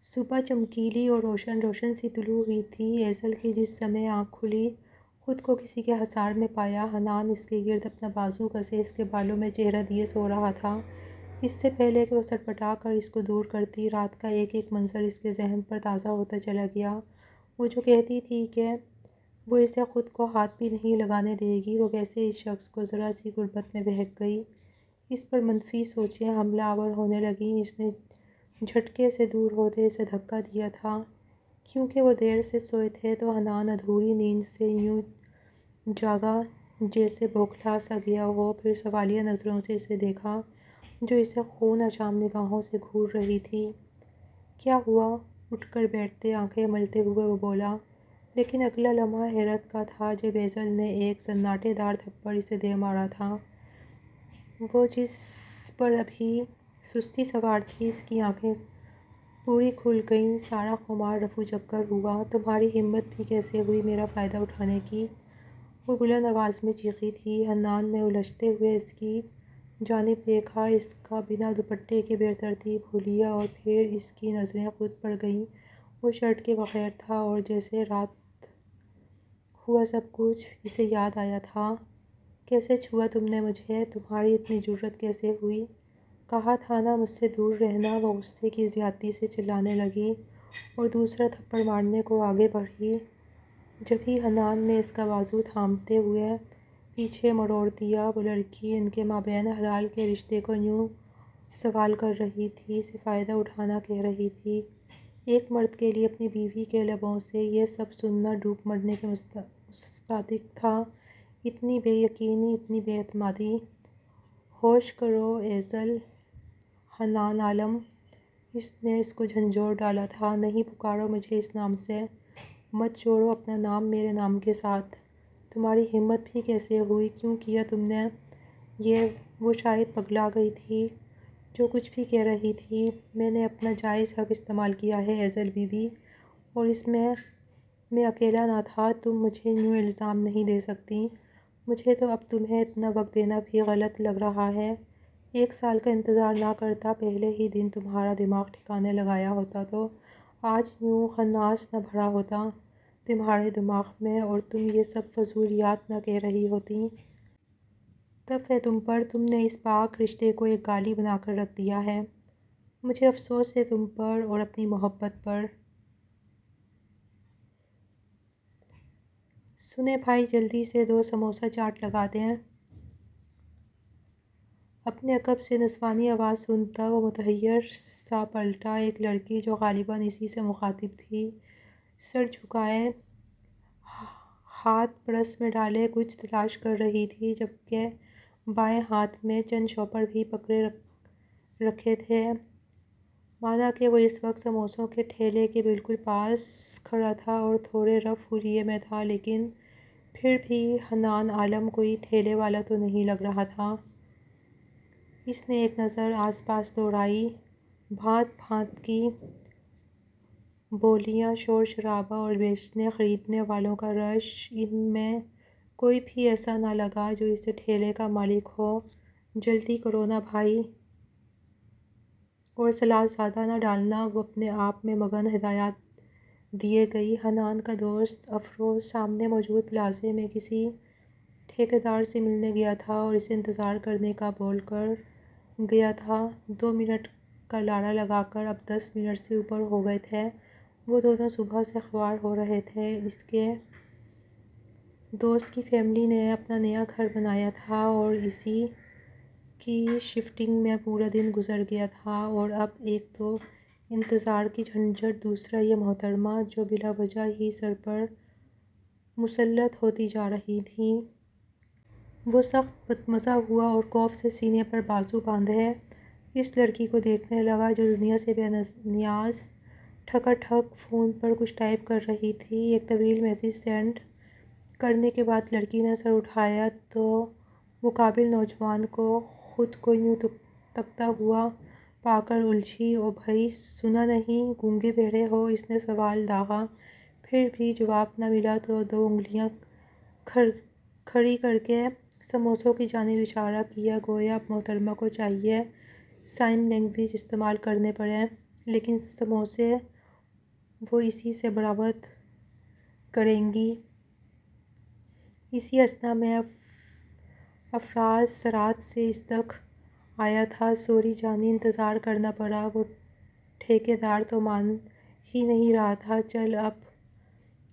صبح چمکیلی اور روشن روشن سی طلوع ہوئی تھی ایزل کی۔ جس سمے آنکھ کھلی، خود کو کسی کے حصار میں پایا۔ حنان اس کے گرد اپنا بازو کسے اس کے بالوں میں چہرہ دیے سو رہا تھا۔ اس سے پہلے کہ وہ سٹپٹا کر اس کو دور کرتی، رات کا ایک ایک منظر اس کے ذہن پر تازہ ہوتا چلا گیا۔ وہ جو کہتی تھی کہ وہ اسے خود کو ہاتھ بھی نہیں لگانے دے گی، وہ کیسے اس شخص کو ذرا سی غربت میں بہک گئی۔ اس پر منفی سوچیں حملہ آور ہونے لگیں۔ اس نے جھٹکے سے دور ہوتے اسے دھکا دیا تھا۔ کیونکہ وہ دیر سے سوئے تھے تو حنان ادھوری نیند سے یوں جاگا جیسے بوکھلا سا گیا ہو۔ پھر سوالیہ نظروں سے اسے دیکھا جو اسے خون اشام نگاہوں سے گھور رہی تھی۔ کیا ہوا؟ اٹھ کر بیٹھتے آنکھیں ملتے ہوئے وہ بولا۔ لیکن اگلا لمحہ حیرت کا تھا جب ایزل نے ایک سناٹے دار تھپڑ اسے دے مارا تھا۔ وہ جس پر ابھی سستی سوار تھی، اس کی آنکھیں پوری کھل گئیں۔ سارا خمار رفو چکر ہوا۔ تمہاری ہمت بھی کیسے ہوئی میرا فائدہ اٹھانے کی؟ وہ بلند آواز میں چیخی تھی۔ حنان نے الجھتے ہوئے اس کی جانب دیکھا، اس کا بنا دوپٹے کے بے ترتیب حلیہ، اور پھر اس کی نظریں خود پر گئیں۔ وہ شرٹ کے بغیر تھا اور جیسے رات ہوا سب کچھ اسے یاد آیا تھا۔ کیسے چھوا تم نے مجھے؟ تمہاری اتنی جرأت کیسے ہوئی؟ کہا تھا نا مجھ سے دور رہنا۔ وہ غصے کی زیادتی سے چلانے لگی اور دوسرا تھپڑ مارنے کو آگے بڑھی۔ جبھی حنان نے اس کا بازو تھامتے ہوئے پیچھے مروڑ دیا۔ وہ لڑکی ان کے مابین حلال کے رشتے کو یوں سوال کر رہی تھی، اسے فائدہ اٹھانا کہہ رہی تھی۔ ایک مرد کے لیے اپنی بیوی کے لبوں سے یہ سب سننا ڈوب مرنے کے مصادق تھا۔ اتنی بے یقینی، اتنی بے اعتمادی۔ ہوش کرو ایزل، حنان عالم۔ اس نے اس کو جھنجھوڑ ڈالا تھا۔ نہیں پکارو مجھے اس نام سے، مت جوڑو اپنا نام میرے نام کے ساتھ۔ تمہاری ہمت بھی کیسے ہوئی؟ کیوں کیا تم نے یہ؟ وہ شاید پگلا گئی تھی جو کچھ بھی کہہ رہی تھی۔ میں نے اپنا جائز حق استعمال کیا ہے ایزل بی بی، اور اس میں اکیلا نہ تھا۔ تم مجھے یوں الزام نہیں دے سکتی۔ مجھے تو اب تمہیں اتنا وقت دینا بھی غلط لگ رہا ہے۔ 1 سال کا انتظار نہ کرتا، پہلے ہی دن تمہارا دماغ ٹھکانے لگایا ہوتا تو آج یوں خناس نہ بھرا ہوتا تمہارے دماغ میں، اور تم یہ سب فضولیات نہ کہہ رہی ہوتی۔ تب ہے تم پر، تم نے اس پاک رشتے کو ایک گالی بنا کر رکھ دیا ہے۔ مجھے افسوس ہے تم پر اور اپنی محبت پر۔ سنیں بھائی، جلدی سے 2 سموسہ چاٹ لگا دیں۔ اپنے عقب سے نسوانی آواز سنتا وہ متحیر سا پلٹا۔ ایک لڑکی جو غالباً اسی سے مخاطب تھی، سر جھکائے ہاتھ پرس میں ڈالے کچھ تلاش کر رہی تھی، جبکہ بائیں ہاتھ میں چند شوپر بھی پکڑے رکھے تھے، مانا کہ وہ اس وقت سموسوں کے ٹھیلے کے بالکل پاس کھڑا تھا اور تھوڑے رف حلیے میں تھا۔ لیکن پھر بھی حنان عالم کوئی ٹھیلے والا تو نہیں لگ رہا تھا۔ اس نے ایک نظر آس پاس دوڑائی۔ بھانت بھانت کی بولیاں، شور شرابہ اور بیچنے خریدنے والوں کا رش، ان میں کوئی بھی ایسا نہ لگا جو اس ٹھیلے کا مالک ہو۔ جلدی کرو نا بھائی، اور سلاد زیادہ نہ ڈالنا، وہ اپنے آپ میں مگن ہدایات دیے گئی۔ حنان کا دوست افروز سامنے موجود پلازے میں کسی ٹھیکیدار سے ملنے گیا تھا اور اسے انتظار کرنے کا بول کر گیا تھا۔ 2 منٹ کا لاڑا لگا کر اب 10 منٹ سے اوپر ہو گئے تھے۔ وہ دونوں صبح سے خوار ہو رہے تھے۔ اس کے دوست کی فیملی نے اپنا نیا گھر بنایا تھا اور اسی کی شفٹنگ میں پورا دن گزر گیا تھا، اور اب ایک تو انتظار کی جھنجھٹ، دوسرا یہ محترمہ جو بلا وجہ ہی سر پر مسلط ہوتی جا رہی تھیں۔ وہ سخت متمزہ ہوا اور خوف سے سینے پر بازو باندھے اس لڑکی کو دیکھنے لگا جو دنیا سے بے نیاز ٹھکا ٹھک فون پر کچھ ٹائپ کر رہی تھی۔ ایک طویل میسیج سینڈ کرنے کے بعد لڑکی نے سر اٹھایا تو مقابل نوجوان کو خود کو یوں تکتا ہوا پا کر الجھی۔ او بھائی، سنا نہیں؟ گونگے بہرے ہو؟ اس نے سوال داغا۔ پھر بھی جواب نہ ملا تو 2 انگلیاں کھڑی کر کے سموسوں کی جانب اشارہ کیا، گویا اب محترمہ کو چاہیے سائن لینگویج استعمال کرنے پڑیں۔ لیکن سموسے وہ اسی سے برآمد کریں گی۔ اسی اثنا میں افراز سرات سے اس تک آیا تھا، سوری جانی انتظار کرنا پڑا۔ وہ ٹھیکیدار تو مان ہی نہیں رہا تھا۔ چل اب،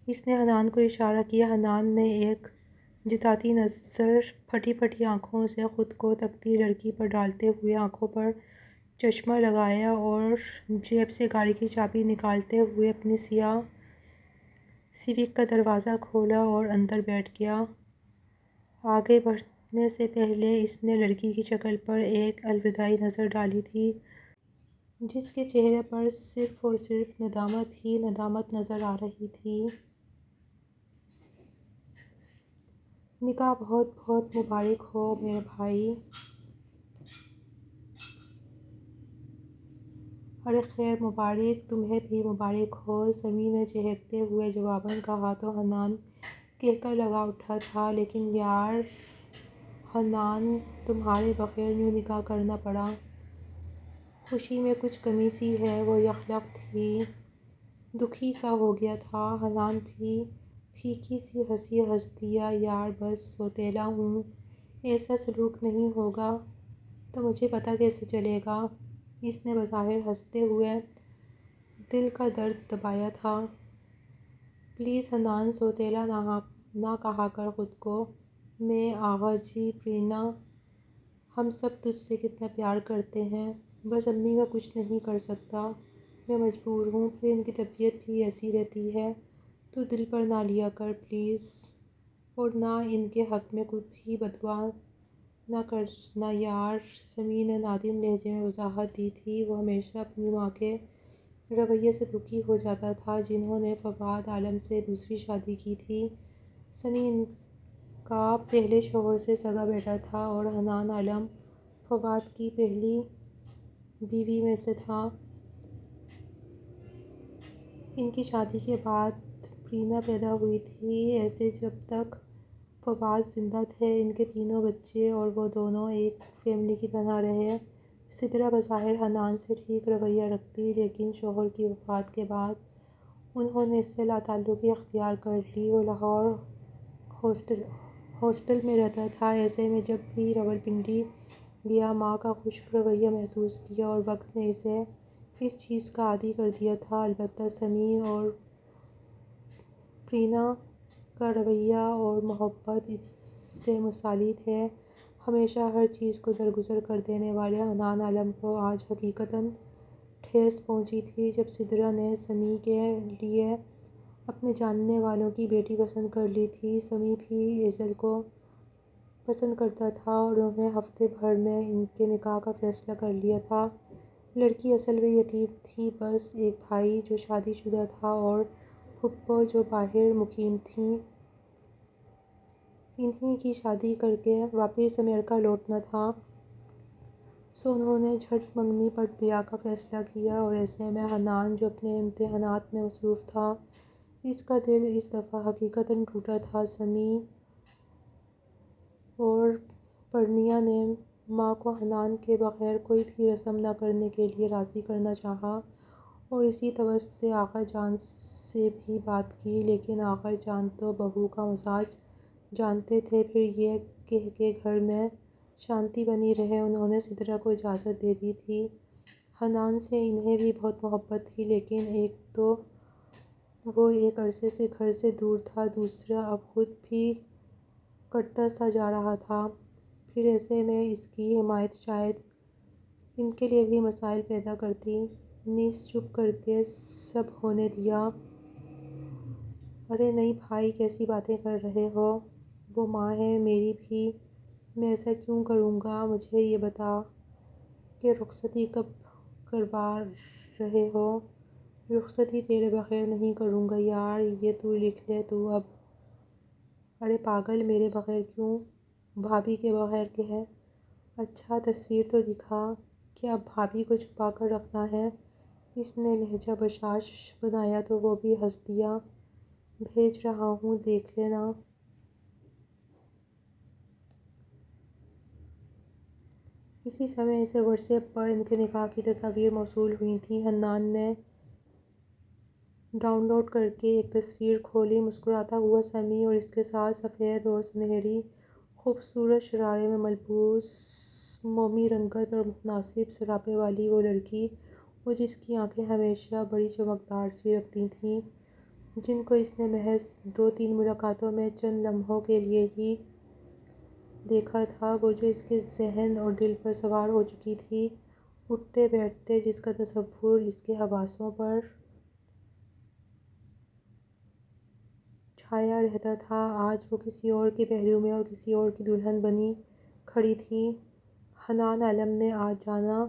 اس نے حنان کو اشارہ کیا۔ حنان نے ایک جتاتی نظر پھٹی پھٹی آنکھوں سے خود کو تپتی لڑکی پر ڈالتے ہوئے آنکھوں پر چشمہ لگایا اور جیب سے گاڑی کی چابی نکالتے ہوئے اپنی سیاہ سیوک کا دروازہ کھولا اور اندر بیٹھ گیا۔ آگے بڑھنے سے پہلے اس نے لڑکی کی شکل پر ایک الوداعی نظر ڈالی تھی، جس کے چہرے پر صرف اور صرف ندامت ہی ندامت نظر آ رہی تھی۔ نکاح بہت بہت مبارک ہو میرے بھائی۔ ارے خیر مبارک، تمہیں بھی مبارک ہو، سمیع نے چہکتے ہوئے جواباً کہا تو حنان کہہ کر لگا اٹھا تھا، لیکن یار حنان، تمہارے بغیر یوں نکاح کرنا پڑا۔ خوشی میں کچھ کمی سی ہے۔ وہ یکلخت ہی دکھی سا ہو گیا تھا۔ حنان بھی پھیکی سی ہنسی ہنس دیا، یار بس سوتیلا ہوں، ایسا سلوک نہیں ہوگا تو مجھے پتہ کیسے چلے گا؟ اس نے بظاہر ہنستے ہوئے دل کا درد دبایا تھا۔ پلیز حنان، سوتیلا نہ کہا کر خود کو۔ میں آغا جی، پرینا، ہم سب تجھ سے کتنا پیار کرتے ہیں، بس امی کا کچھ نہیں کر سکتا، میں مجبور ہوں، پھر ان کی طبیعت بھی ایسی رہتی ہے، تو دل پر نہ لیا کر پلیز، اور نہ ان کے حق میں کچھ بھی بددعا نہ کرنا یار۔ سمیع نے نادم لہجے میں وضاحت دی تھی۔ وہ ہمیشہ اپنی ماں کے رویے سے دکھی ہو جاتا تھا، جنہوں نے فواد عالم سے دوسری شادی کی تھی۔ سمیع ان کا پہلے شوہر سے سگا بیٹا تھا اور حنان عالم فواد کی پہلی بیوی میں سے تھا۔ ان کی شادی کے بعد پرینا پیدا ہوئی تھی۔ ایسے جب تک فواد زندہ تھے، ان کے تینوں بچے اور وہ دونوں ایک فیملی کی طرح رہے۔ سدرا بظاہر حنان سے ٹھیک رویہ رکھتی، لیکن شوہر کی وفات کے بعد انہوں نے اس سے لا تعلقی اختیار کر لی۔ وہ لاہور ہاسٹل میں رہتا تھا۔ ایسے میں جب بھی راولپنڈی گیا، ماں کا خشک رویہ محسوس کیا اور وقت نے اسے اس چیز کا عادی کر دیا تھا۔ البتہ سمیع اور پرینا کا رویہ اور محبت اس سے مثالی تھے۔ ہمیشہ ہر چیز کو درگزر کر دینے والے حنان عالم کو آج حقیقتاً ٹھیس پہنچی تھی، جب سدرا نے سمیع کے لیے اپنے جاننے والوں کی بیٹی پسند کر لی تھی۔ سمیع بھی ایزل کو پسند کرتا تھا اور انہوں نے ہفتے بھر میں ان کے نکاح کا فیصلہ کر لیا تھا۔ لڑکی اصل میں یتیم تھی، بس ایک بھائی جو شادی شدہ تھا اور پھپھو جو باہر مقیم تھیں۔ انہی کی شادی کر کے واپس امریکہ لوٹنا تھا، سو انہوں نے جھٹ منگنی پر بیاہ کا فیصلہ کیا۔ اور ایسے میں حنان، جو اپنے امتحانات میں مصروف تھا، اس کا دل اس دفعہ حقیقتاً ٹوٹا تھا۔ سمیع اور پرنیا نے ماں کو حنان کے بغیر کوئی بھی رسم نہ کرنے کے لیے راضی کرنا چاہا اور اسی توسط سے آغا جان سے بھی بات کی، لیکن آغا جان تو بہو کا مزاج جانتے تھے۔ پھر یہ کہہ کے گھر میں شانتی بنی رہے، انہوں نے سدرا کو اجازت دے دی تھی۔ حنان سے انہیں بھی بہت محبت تھی، لیکن ایک تو وہ ایک عرصے سے گھر سے دور تھا، دوسرا اب خود بھی کٹتا سا جا رہا تھا۔ پھر ایسے میں اس کی حمایت شاید ان کے لیے بھی مسائل پیدا کرتی۔ نیز چپ کر کے سب ہونے دیا۔ ارے نہیں بھائی، کیسی باتیں کر رہے ہو؟ وہ ماں ہے میری بھی، میں ایسا کیوں کروں گا؟ مجھے یہ بتا کہ رخصتی کب کروا رہے ہو؟ رخصتی تیرے بغیر نہیں کروں گا یار، یہ تو لکھ لے تو اب۔ ارے پاگل، میرے بغیر کیوں؟ بھابھی کے بغیر کہہ۔ اچھا تصویر تو دکھا، کیا اب بھابھی کو چھپا کر رکھنا ہے؟ اس نے لہجہ بشاش بنایا تو وہ بھی ہنس دیا۔ بھیج رہا ہوں، دیکھ لینا۔ اسی سمے اسے واٹس ایپ پر ان کے نکاح کی تصاویر موصول ہوئی تھیں۔ حنان نے ڈاؤن لوڈ کر کے ایک تصویر کھولی۔ مسکراتا ہوا سمیع اور اس کے ساتھ سفید اور سنہری خوبصورت شرارے میں ملبوس مومی رنگت اور متناسب سراپے والی وہ لڑکی، وہ جس کی آنکھیں ہمیشہ بڑی چمکدار سی لگتی تھیں، جن کو اس نے محض 2-3 ملاقاتوں میں چند لمحوں کے لیے ہی دیکھا تھا، وہ جو اس کے ذہن اور دل پر سوار ہو چکی تھی، اٹھتے بیٹھتے جس کا تصور اس کے حواسوں پر چھایا رہتا تھا، آج وہ کسی اور کے پہلو میں اور کسی اور کی دلہن بنی کھڑی تھی۔ حنان عالم نے آج جانا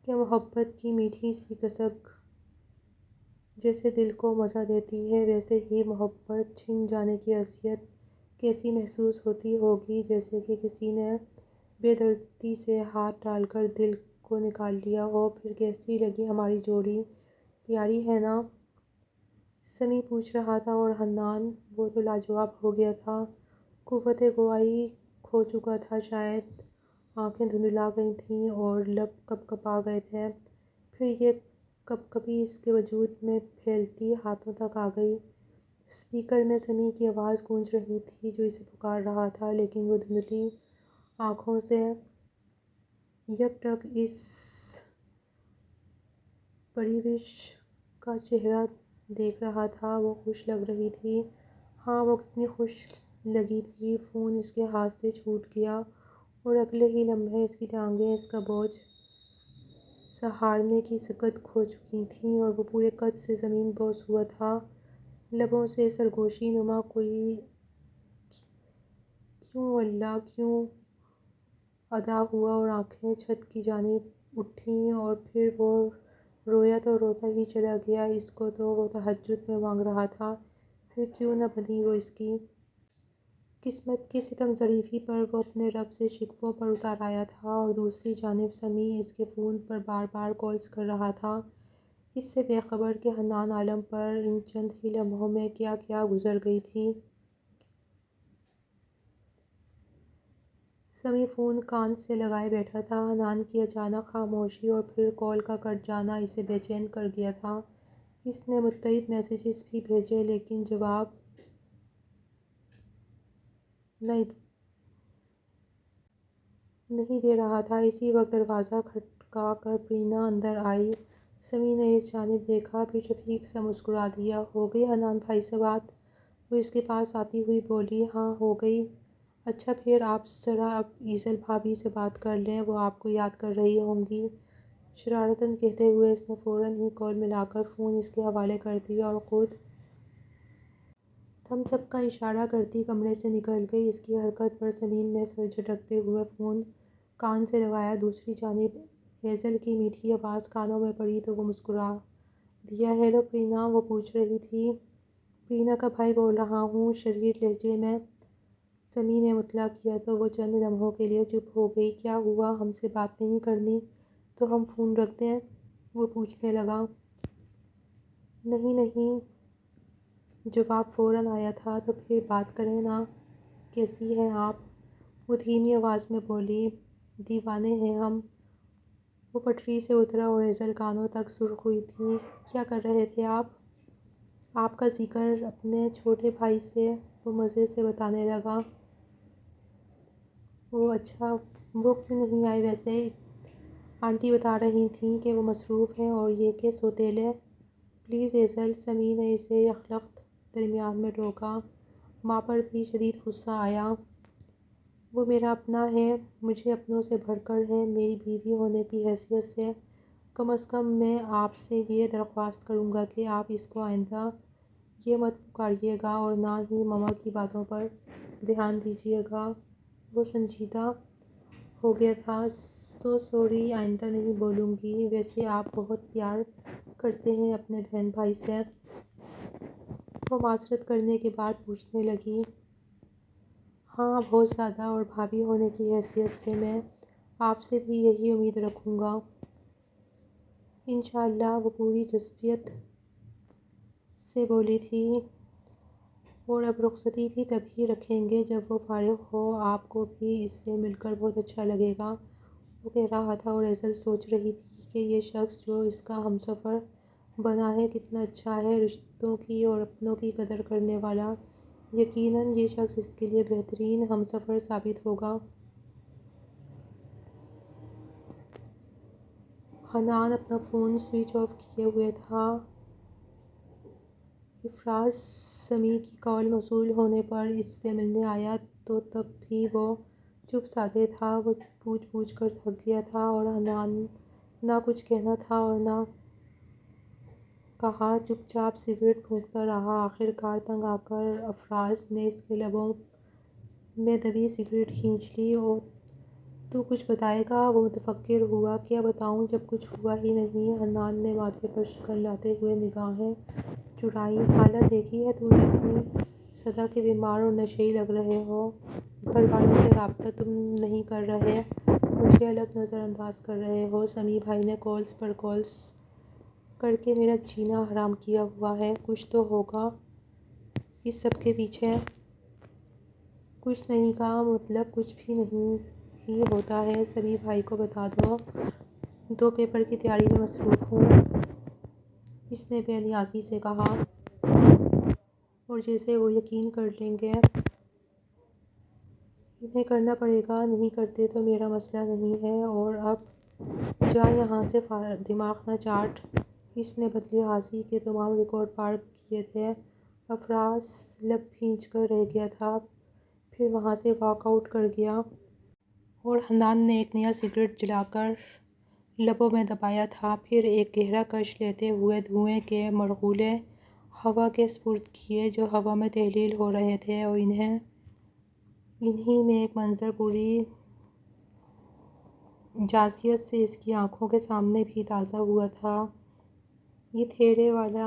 کہ محبت کی میٹھی سی کسک جیسے دل کو مزہ دیتی ہے، ویسے ہی محبت چھن جانے کی اذیت کیسی محسوس ہوتی ہوگی، جیسے کہ کسی نے بے دردی سے ہاتھ ڈال کر دل کو نکال لیا ہو۔ پھر کیسی لگی ہماری جوڑی، پیاری ہے نا؟ سمیع پوچھ رہا تھا اور حنان وہ تو لاجواب ہو گیا تھا، قوت گواہی کھو چکا تھا شاید، آنکھیں دھندلا گئی تھیں اور لب کپ کپا گئے تھے۔ پھر یہ کپ کپی اس کے وجود میں پھیلتی ہاتھوں تک آ گئی۔ اسپیکر میں سمیع کی آواز گونج رہی تھی جو اسے پکار رہا تھا، لیکن وہ دھندلی آنکھوں سے یک ٹک اس پریوش کا چہرہ دیکھ رہا تھا۔ وہ خوش لگ رہی تھی، ہاں وہ کتنی خوش لگی تھی۔ فون اس کے ہاتھ سے چھوٹ گیا اور اگلے ہی لمحے اس کی ٹانگیں اس کا بوجھ سہارنے کی سکت کھو چکی تھیں اور وہ پورے قد سے زمین بوس ہوا تھا۔ لبوں سے سرگوشی نما کوئی کیوں اللہ کیوں ادا ہوا اور آنکھیں چھت کی جانب اٹھیں اور پھر وہ رویا تو روتا ہی چلا گیا۔ اس کو تو وہ تہجد میں مانگ رہا تھا، پھر کیوں نہ بنی وہ اس کی قسمت کی ستم ظریفی پر وہ اپنے رب سے شکووں پر اتر آیا تھا، اور دوسری جانب سمیع اس کے فون پر بار بار کالز کر رہا تھا، اس سے بے خبر کہ حنان عالم پر ان چند ہی لمحوں میں کیا کیا گزر گئی تھی۔ سمیع فون کان سے لگائے بیٹھا تھا۔ حنان کی اچانک خاموشی اور پھر کال کا کٹ جانا اسے بے چین کر گیا تھا۔ اس نے متعدد میسیجز بھی بھیجے لیکن جواب نہیں دے رہا تھا۔ اسی وقت دروازہ کھٹکا کر پرینا اندر آئی۔ سمیع نے اس جانب دیکھا، پھر شفیق سا مسکرا دیا۔ ہو گئی حنان بھائی سے بات؟ وہ اس کے پاس آتی ہوئی بولی۔ ہاں ہو گئی۔ اچھا پھر آپ ذرا اب ایزل بھابھی سے بات کر لیں، وہ آپ کو یاد کر رہی ہوں گی، شرارتاً کہتے ہوئے اس نے فوراً ہی کال ملا کر فون اس کے حوالے کر دیا اور خود تھمس اپ کا اشارہ کرتی کمرے سے نکل گئی۔ اس کی حرکت پر سمیع نے سر جھٹکتے ہوئے فون کان سے لگایا۔ دوسری جانب ایزل کی میٹھی آواز کانوں میں پڑی تو وہ مسکرا دیا۔ ہیلو پرینا، وہ پوچھ رہی تھی۔ پرینا کا بھائی بول رہا ہوں، شریر لہجے میں سمیع نے مطلع کیا تو وہ چند لمحوں کے لیے چپ ہو گئی۔ کیا ہوا، ہم سے بات نہیں کرنی تو ہم فون رکھ دیں؟ وہ پوچھنے لگا۔ نہیں نہیں، جواب فوراً آیا تھا۔ تو پھر بات کریں نا، کیسی ہیں آپ؟ وہ دھیمی آواز میں بولی۔ دیوانے ہیں ہم۔ وہ پٹری سے اترا اور ایزل کانوں تک سرخ ہوئی تھی۔ کیا کر رہے تھے آپ؟ آپ کا ذکر اپنے چھوٹے بھائی سے، وہ مزے سے بتانے لگا۔ اچھا وہ کیوں نہیں آئے ویسے؟ آنٹی بتا رہی تھیں کہ وہ مصروف ہیں اور یہ کہ سوتیلے۔ پلیز ایزل، سمیع نے اسے یکلخت درمیان میں ٹوکا۔ ماں پر بھی شدید غصہ آیا۔ وہ میرا اپنا ہے، مجھے اپنوں سے بڑھ کر ہے، میری بیوی ہونے کی حیثیت سے کم از کم میں آپ سے یہ درخواست کروں گا کہ آپ اس کو آئندہ یہ مت پکاریے گا اور نہ ہی مما کی باتوں پر دھیان دیجیے گا۔ وہ سنجیدہ ہو گیا تھا۔ سوری، آئندہ نہیں بولوں گی۔ ویسے آپ بہت پیار کرتے ہیں اپنے بہن بھائی سے؟ وہ معذرت کرنے کے بعد پوچھنے لگی۔ ہاں بہت زیادہ، اور بھابھی ہونے کی حیثیت سے میں آپ سے بھی یہی امید رکھوں گا۔ انشاءاللہ، وہ پوری جذبیت سے بولی تھی۔ اور اب رخصتی بھی تبھی رکھیں گے جب وہ فارغ ہو، آپ کو بھی اس سے مل کر بہت اچھا لگے گا، وہ کہہ رہا تھا اور ایزل سوچ رہی تھی کہ یہ شخص جو اس کا ہمسفر بنا ہے، کتنا اچھا ہے، رشتوں کی اور اپنوں کی قدر کرنے والا۔ یقیناً یہ شخص اس کے لیے بہترین ہمسفر ثابت ہوگا۔ حنان اپنا فون سوئچ آف کیے ہوئے تھا۔ افراز سمیع کی کال موصول ہونے پر اس سے ملنے آیا تو تب بھی وہ چپ سادھے تھا۔ وہ پوچھ پوچھ کر تھک گیا تھا اور حنان نہ کچھ کہنا تھا اور نہ کہا، چپ چاپ سگریٹ پھونکتا رہا۔ آخر کار تنگ آ کر افراز نے اس کے لبوں میں دبی سگریٹ کھینچ لی۔ تو کچھ بتائے گا؟ وہ متفکر ہوا۔ کیا بتاؤں جب کچھ ہوا ہی نہیں؟ حنان نے ماتھے پر شکن لاتے ہوئے نگاہیں چرائیں۔ حالت دیکھی ہے تو نے اپنی؟ صدا کے بیمار اور نشئی لگ رہے ہو۔ گھر والوں سے رابطہ تم نہیں کر رہے، مجھے الگ نظر انداز کر رہے ہو۔ سمیع بھائی نے کالز پر کالز کر کے میرا جینا حرام کیا ہوا ہے۔ کچھ تو ہوگا اس سب کے پیچھے۔ کچھ نہیں کا مطلب کچھ بھی نہیں ہی ہوتا ہے۔ سمیع بھائی کو بتا دو پیپر کی تیاری میں مصروف ہوں، اس نے بے نیازی سے کہا، اور جیسے وہ یقین کر لیں گے۔ انہیں کرنا پڑے گا، نہیں کرتے تو میرا مسئلہ نہیں ہے۔ اور اب جا یہاں سے، دماغ نہ چاٹ۔ اس نے بدلی ہانسی کے تمام ریکارڈ پار کیے تھے۔ افراز لب بھینچ کر رہ گیا تھا، پھر وہاں سے واک آؤٹ کر گیا۔ اور حنان نے ایک نیا سگریٹ جلا کر لبوں میں دبایا تھا، پھر ایک گہرا کش لیتے ہوئے دھوئیں کے مرغولے ہوا کے سپرد کیے جو ہوا میں تحلیل ہو رہے تھے، اور انہی میں ایک منظر پوری جازیت سے اس کی آنکھوں کے سامنے بھی تازہ ہوا تھا۔ یہ تھیرے والا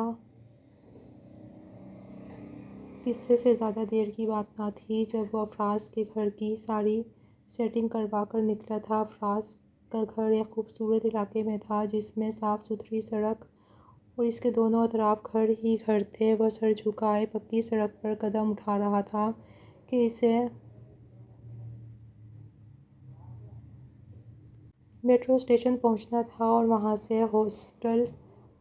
قصے سے زیادہ دیر کی بات نہ تھی جب وہ افراز کے گھر کی ساری سیٹنگ کروا کر نکلا تھا۔ افراز کا گھر ایک خوبصورت علاقے میں تھا جس میں صاف ستھری سڑک اور اس کے دونوں اطراف گھر ہی گھر تھے۔ وہ سر جھکائے پکی سڑک پر قدم اٹھا رہا تھا کہ اسے میٹرو اسٹیشن پہنچنا تھا اور وہاں سے ہاسٹل۔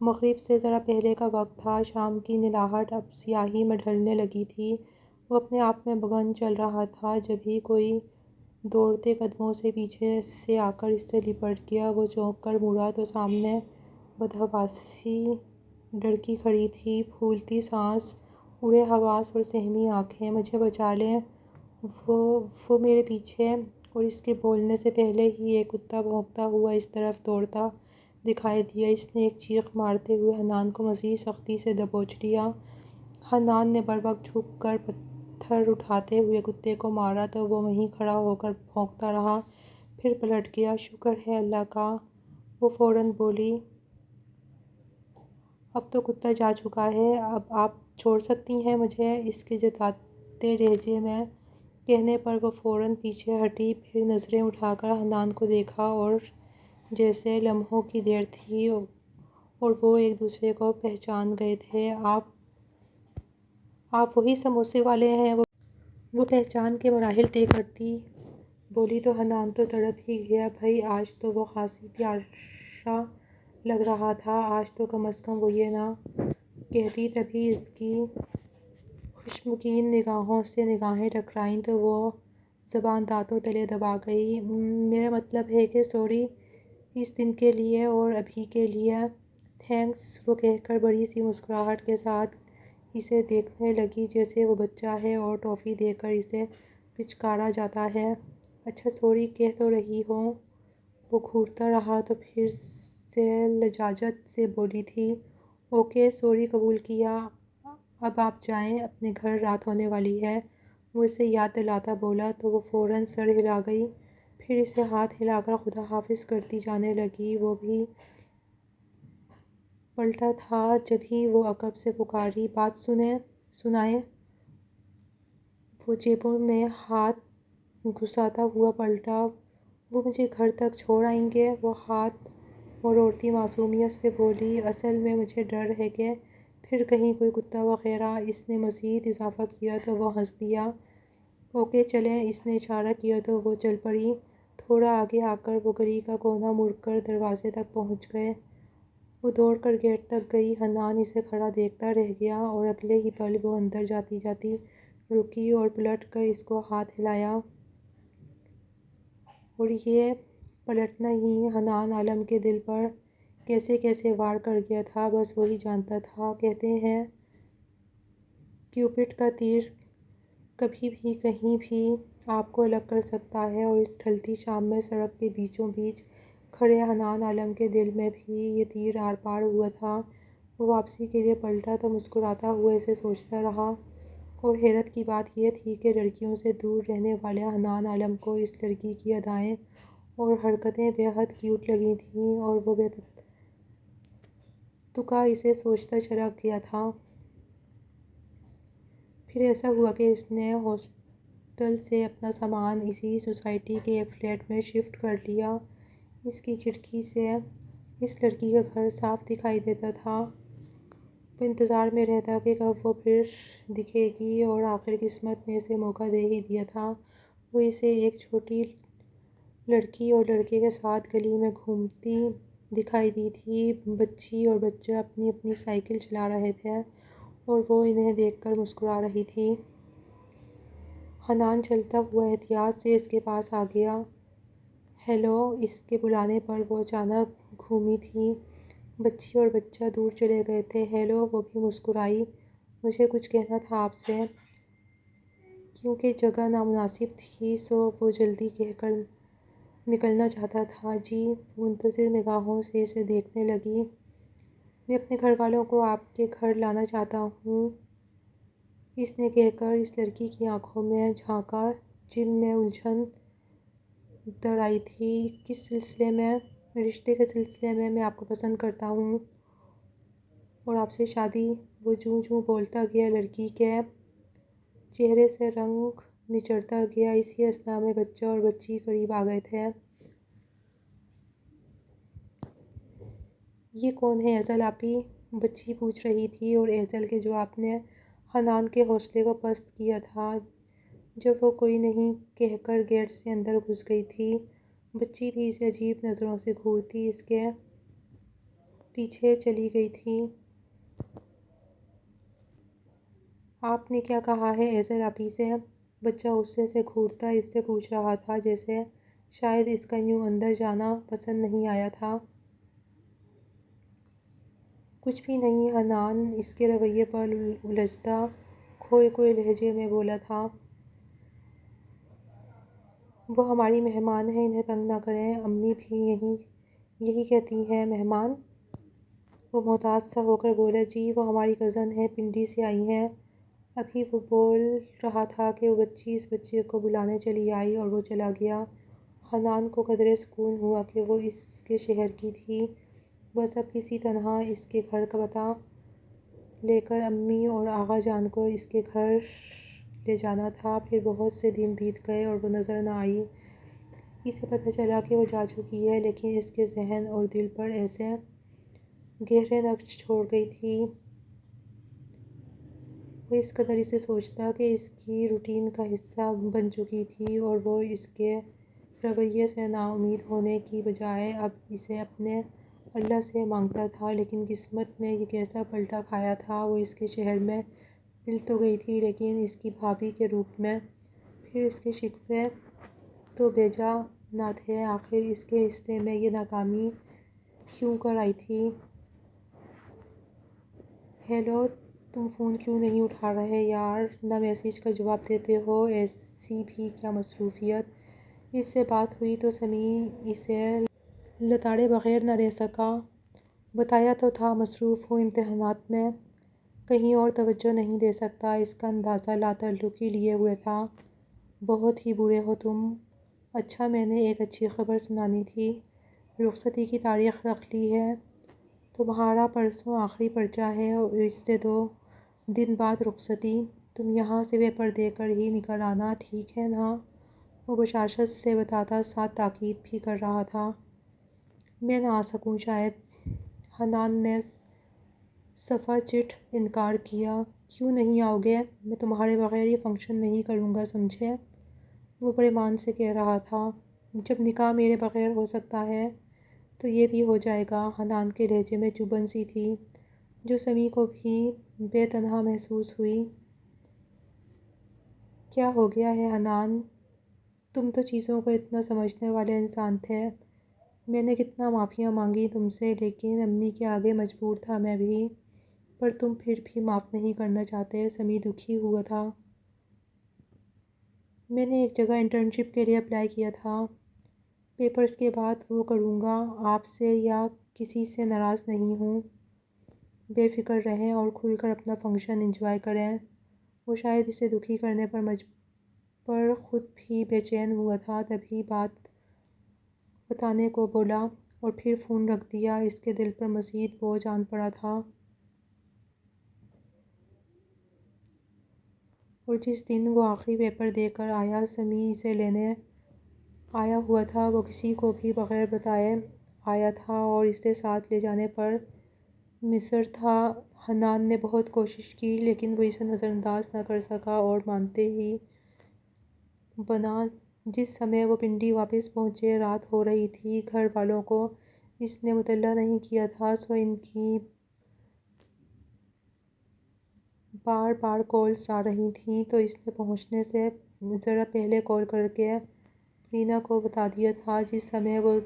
مغرب سے ذرا پہلے کا وقت تھا، شام کی نیلاہٹ اب سیاہی میں ڈھلنے لگی تھی۔ وہ اپنے آپ میں مگن چل رہا تھا، جبھی کوئی دوڑتے قدموں سے پیچھے سے آ کر اس سے لپٹ گیا۔ وہ چونک کر مڑا تو سامنے بدحواسی لڑکی کھڑی تھی، پھولتی سانس، اڑے حواس اور سہمی آنکھیں۔ مجھے بچا لیں، وہ میرے پیچھے۔ اور اس کے بولنے سے پہلے ہی ایک کتا بھونکتا ہوا اس طرف دوڑتا دکھائی دیا۔ اس نے ایک چیخ مارتے ہوئے حنان کو مزید سختی سے دبوچ لیا۔ حنان نے بروقت جھک کر پتھر اٹھاتے ہوئے کتے کو مارا تو وہ وہیں کھڑا ہو کر بھونکتا رہا، پھر پلٹ گیا۔ شکر ہے اللہ کا، وہ فوراً بولی۔ اب تو کتا جا چکا ہے، اب آپ چھوڑ سکتی ہیں مجھے، اس کے جتاتے لہجے میں کہنے پر وہ فوراً پیچھے ہٹی، پھر نظریں اٹھا کر حنان کو دیکھا اور جیسے لمحوں کی دیر تھی اور وہ ایک دوسرے کو پہچان گئے تھے۔ آپ وہی سموسے والے ہیں؟ وہ پہچان کے مراحل طے کرتی بولی تو حنان تو تڑپ ہی گیا۔ بھئی آج تو وہ خاصی پیارا لگ رہا تھا، آج تو کم از کم وہ یہ نہ کہتی۔ تبھی اس کی خشمگین نگاہوں سے نگاہیں ٹکرائیں تو وہ زبان دانتوں تلے دبا گئی۔ میرا مطلب ہے کہ سوری اس دن کے لیے اور ابھی کے لیے۔ تھینکس، وہ کہہ کر بڑی سی مسکراہٹ کے ساتھ اسے دیکھنے لگی جیسے وہ بچہ ہے اور ٹافی دے کر اسے پچکارا جاتا ہے۔ اچھا سوری کہہ تو رہی ہوں۔ وہ گھورتا رہا تو پھر سے لجاجت سے بولی تھی، اوکے سوری قبول کیا، اب آپ جائیں اپنے گھر، رات ہونے والی ہے۔ وہ اسے یاد دلاتا بولا تو وہ فوراً سر ہلا گئی، پھر اسے ہاتھ ہلا کر خدا حافظ کرتی جانے لگی۔ وہ بھی پلٹا تھا جبھی وہ عقب سے پکاری، بات سنائیں۔ وہ جیبوں میں ہاتھ گھساتا ہوا پلٹا، وہ مجھے گھر تک چھوڑ آئیں گے؟ وہ ہاتھ مروڑتی معصومیت سے بولی، اصل میں مجھے ڈر ہے کہ پھر کہیں کوئی کتا وغیرہ۔ اس نے مزید اضافہ کیا تو وہ ہنس دیا۔ اوکے چلیں، اس نے اشارہ کیا تو وہ چل پڑی۔ تھوڑا آگے آ کر وہ گلی کا کونا مڑ کر دروازے تک پہنچ گئے۔ وہ دوڑ کر گیٹ تک گئی۔ حنان اسے کھڑا دیکھتا رہ گیا اور اگلے ہی پل وہ اندر جاتی جاتی رکی اور پلٹ کر اس کو ہاتھ ہلایا، اور یہ پلٹنا ہی حنان عالم کے دل پر کیسے کیسے وار کر گیا تھا، بس وہی جانتا تھا۔ کہتے ہیں کیوپٹ کا تیر کبھی بھی کہیں بھی آپ کو الگ کر سکتا ہے، اور اس ڈھلتی شام میں سڑک کے بیچوں بیچ کھڑے حنان عالم کے دل میں بھی یہ تیر آر پار ہوا تھا۔ وہ واپسی کے لیے پلٹا تو مسکراتا ہوا اسے سوچتا رہا، اور حیرت کی بات یہ تھی کہ لڑکیوں سے دور رہنے والے حنان عالم کو اس لڑکی کی ادائیں اور حرکتیں بے حد کیوٹ لگی تھیں، اور وہ بے تکا اسے سوچتا چلا گیا تھا۔ پھر ایسا ہوا کہ اس نے ہاسٹل سے اپنا سامان اسی سوسائٹی کے ایک فلیٹ میں شفٹ کر لیا۔ اس کی کھڑکی سے اس لڑکی کا گھر صاف دکھائی دیتا تھا۔ وہ انتظار میں رہتا کہ کب وہ پھر دکھے گی، اور آخر قسمت نے اسے موقع دے ہی دیا تھا۔ وہ اسے ایک چھوٹی لڑکی اور لڑکے کے ساتھ گلی میں گھومتی دکھائی دی تھی۔ بچی اور بچہ اپنی اپنی سائیکل چلا رہے تھے، اور وہ انہیں دیکھ کر مسکرا رہی تھی۔ حنان چلتا ہوا احتیاط سے اس کے پاس آ گیا۔ ہیلو! اس کے بلانے پر وہ اچانک گھومی تھی۔ بچی اور بچہ دور چلے گئے تھے۔ ہیلو! وہ بھی مسکرائی۔ مجھے کچھ کہنا تھا آپ سے۔ کیونکہ جگہ نامناسب تھی سو وہ جلدی کہہ کر نکلنا چاہتا تھا۔ جی؟ وہ منتظر نگاہوں سے اسے دیکھنے لگی۔ میں اپنے گھر والوں کو آپ کے گھر لانا چاہتا ہوں، اس نے کہہ کر اس لڑکی کی آنکھوں میں جھانکا جن میں الجھن در آئی تھی۔ کس سلسلے میں؟ رشتے کے سلسلے میں۔ میں آپ کو پسند کرتا ہوں اور آپ سے شادی۔ وہ جوں جوں بولتا گیا لڑکی کے چہرے سے رنگ نچڑتا گیا۔ اسی اثنا میں بچہ اور بچی قریب آ گئے تھے۔ یہ کون ہے ایزل آپی؟ بچی پوچھ رہی تھی، اور ایزل کے جواب نے حنان کے حوصلے کو پست کیا تھا۔ جب وہ کوئی نہیں کہہ کر گیٹ سے اندر گھس گئی تھی، بچی بھی اسے عجیب نظروں سے گھورتی اس کے پیچھے چلی گئی تھی۔ آپ نے کیا کہا ہے ایزل آپی سے؟ بچہ غصے سے گھورتا اس سے پوچھ رہا تھا، جیسے شاید اس کا یوں اندر جانا پسند نہیں آیا تھا۔ کچھ بھی نہیں، حنان اس کے رویے پر الجھتا کھوئے کھوئے لہجے میں بولا تھا۔ وہ ہماری مہمان ہیں، انہیں تنگ نہ کریں۔ امی بھی یہی کہتی ہیں۔ مہمان؟ وہ محتاط سا ہو کر بولا۔ جی، وہ ہماری کزن ہیں، پنڈی سے آئی ہیں۔ ابھی وہ بول رہا تھا کہ وہ بچی اس بچے کو بلانے چلی آئی اور وہ چلا گیا۔ حنان کو قدرے سکون ہوا کہ وہ اس کے شہر کی تھی، بس اب کسی طرح اس کے گھر کا پتہ لے کر امی اور آغا جان کو اس کے گھر لے جانا تھا۔ پھر بہت سے دن بیت گئے اور وہ نظر نہ آئی۔ اسے پتہ چلا کہ وہ جا چکی ہے، لیکن اس کے ذہن اور دل پر ایسے گہرے نقش چھوڑ گئی تھی۔ وہ اس قدر اسے سوچتا کہ اس کی روٹین کا حصہ بن چکی تھی، اور وہ اس کے رویے سے نا امید ہونے کی بجائے اب اسے اپنے اللہ سے مانگتا تھا۔ لیکن قسمت نے یہ کیسا پلٹا کھایا تھا؟ وہ اس کے شہر میں مل تو گئی تھی، لیکن اس کی بھابھی کے روپ میں۔ پھر اس کے شکوے تو بیجا نہ تھے، آخر اس کے حصے میں یہ ناکامی کیوں کر آئی تھی؟ ہیلو! تم فون کیوں نہیں اٹھا رہے یار؟ نہ میسج کا جواب دیتے ہو، ایسی بھی کیا مصروفیت؟ اس سے بات ہوئی تو سمیع اسے لتاڑے بغیر نہ رہ سکا۔ بتایا تو تھا مصروف ہوں امتحانات میں، کہیں اور توجہ نہیں دے سکتا۔ اس کا اندازہ لا تعلق ہی لیے ہوئے تھا۔ بہت ہی برے ہو تم۔ اچھا، میں نے ایک اچھی خبر سنانی تھی۔ رخصتی کی تاریخ رکھ لی ہے؟ تمہارا پرسوں آخری پرچہ ہے اور اس سے 2 دن بعد رخصتی۔ تم یہاں سے پیپر دے کر ہی نکل آنا، ٹھیک ہے نا؟ وہ بشاشت سے بتاتا ساتھ تاکید بھی کر رہا تھا۔ میں نہ آ سکوں شاید۔ حنان نے صفا چٹ انکار کیا۔ کیوں نہیں آؤ گے؟ میں تمہارے بغیر یہ فنکشن نہیں کروں گا، سمجھے؟ وہ بڑے مان سے کہہ رہا تھا۔ جب نکاح میرے بغیر ہو سکتا ہے تو یہ بھی ہو جائے گا۔ حنان کے لہجے میں چبھن سی تھی جو سمیع کو بھی بے تنہا محسوس ہوئی۔ کیا ہو گیا ہے حنان؟ تم تو چیزوں کو اتنا سمجھنے والے انسان تھے۔ میں نے کتنا معافیاں مانگی تم سے، لیکن امی کے آگے مجبور تھا میں بھی۔ پر تم پھر بھی معاف نہیں کرنا چاہتے۔ سمیع دکھی ہوا تھا۔ میں نے ایک جگہ انٹرنشپ کے لیے اپلائی کیا تھا۔ پیپرز کے بعد وہ کروں گا۔ آپ سے یا کسی سے ناراض نہیں ہوں۔ بے فکر رہیں اور کھل کر اپنا فنکشن انجوائے کریں۔ وہ شاید اسے دکھی کرنے پر خود بھی بے چین ہوا تھا، تبھی بات بتانے کو بولا اور پھر فون رکھ دیا۔ اس کے دل پر مزید بوجھ آن پڑا تھا۔ اور جس دن وہ آخری پیپر دے کر آیا، سمیع اسے لینے آیا ہوا تھا۔ وہ کسی کو بھی بغیر بتائے آیا تھا اور اسے ساتھ لے جانے پر مصر تھا۔ حنان نے بہت کوشش کی لیکن وہ اسے نظر انداز نہ کر سکا اور مانتے ہی بنا۔ جس سمے وہ پنڈی واپس پہنچے رات ہو رہی تھی۔ گھر والوں کو اس نے مطلع نہیں کیا تھا، سو ان کی بار بار کالز آ رہی تھیں، تو اس نے پہنچنے سے ذرا پہلے کال کر کے رینا کو بتا دیا تھا۔ جس سمے وہ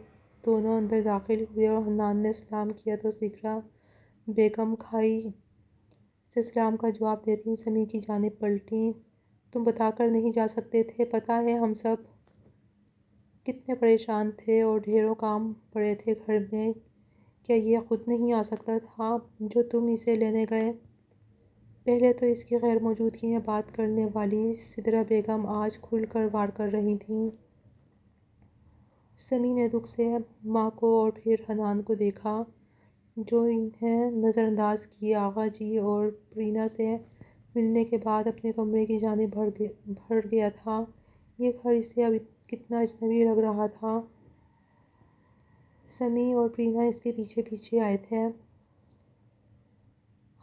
دونوں اندر داخل ہوئے اور حنان نے سلام کیا تو ذکرا بیگم کھائی سے سلام کا جواب دیتی سمیع کی جانب پلٹیں۔ تم بتا کر نہیں جا سکتے تھے؟ پتہ ہے ہم سب کتنے پریشان تھے اور ڈھیروں کام پڑے تھے گھر میں۔ کیا یہ خود نہیں آ سکتا تھا جو تم اسے لینے گئے؟ پہلے تو اس کی غیر موجودگی میں بات کرنے والی سدرا بیگم آج کھل کر وار کر رہی تھیں۔ سمیع نے دکھ سے ماں کو اور پھر حنان کو دیکھا جو انہیں نظر انداز کیے آغا جی اور رینا سے ملنے کے بعد اپنے کمرے کی جانب بڑھ گیا تھا۔ یہ گھر اسے اب کتنا اجنبی لگ رہا تھا۔ سمیع اور رینا اس کے پیچھے پیچھے آئے تھے۔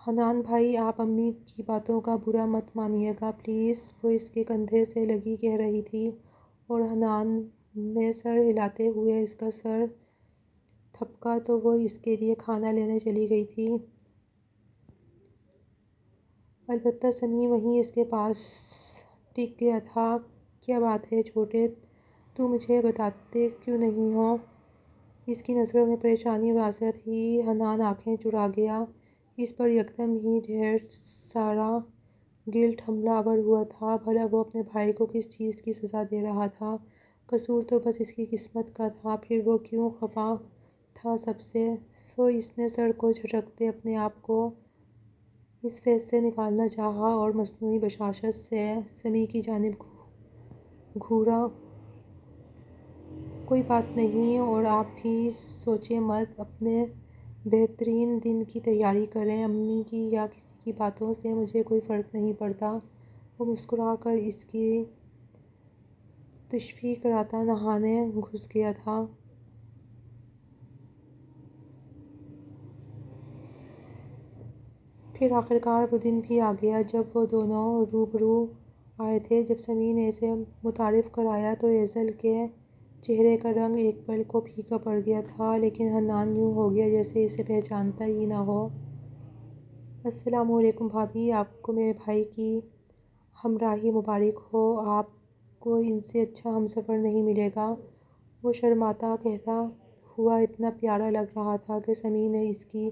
حنان بھائی، آپ امی کی باتوں کا برا مت مانیے گا پلیز، وہ اس کے کندھے سے لگی کہہ رہی تھی اور حنان نے سر ہلاتے ہوئے اس کا سر تھپکا تو وہ اس کے لیے کھانا لینے چلی گئی تھی۔ البتہ سمیع وہیں اس کے پاس ٹک گیا تھا۔ کیا بات ہے چھوٹے، تو مجھے بتاتے کیوں نہیں ہو؟ اس کی نظروں میں پریشانی واضح تھی۔ حنان آنکھیں چرا گیا۔ اس پر یکدم ہی ڈھیر سارا گلٹ حملہ آور ہوا تھا۔ بھلا وہ اپنے بھائی کو کس چیز کی سزا دے رہا تھا؟ قصور تو بس اس کی قسمت کا تھا، پھر وہ کیوں خفا تھا سب سے؟ سو اس نے سر کو جھٹکتے اپنے آپ کو اس فیض سے نکالنا چاہا اور مصنوعی بشاشت سے سمیع کی جانب گھورا۔ کوئی بات نہیں، اور آپ بھی سوچیں مت، اپنے بہترین دن کی تیاری کریں۔ امی کی یا کسی کی باتوں سے مجھے کوئی فرق نہیں پڑتا۔ وہ مسکرا کر اس کی تشفی کراتا نہانے گھس گیا تھا۔ پھر آخرکار وہ دن بھی آ گیا جب وہ دونوں روبرو آئے تھے۔ جب سمیع نے اسے متعارف کرایا تو ایزل کے چہرے کا رنگ ایک پل کو پھیکا پڑ گیا تھا، لیکن حنان یوں ہو گیا جیسے اسے پہچانتا ہی نہ ہو۔ السلام علیکم بھابھی، آپ کو میرے بھائی کی ہمراہی مبارک ہو۔ آپ کو ان سے اچھا ہمسفر نہیں ملے گا، وہ شرماتا کہتا ہوا اتنا پیارا لگ رہا تھا کہ سمیع نے اس کی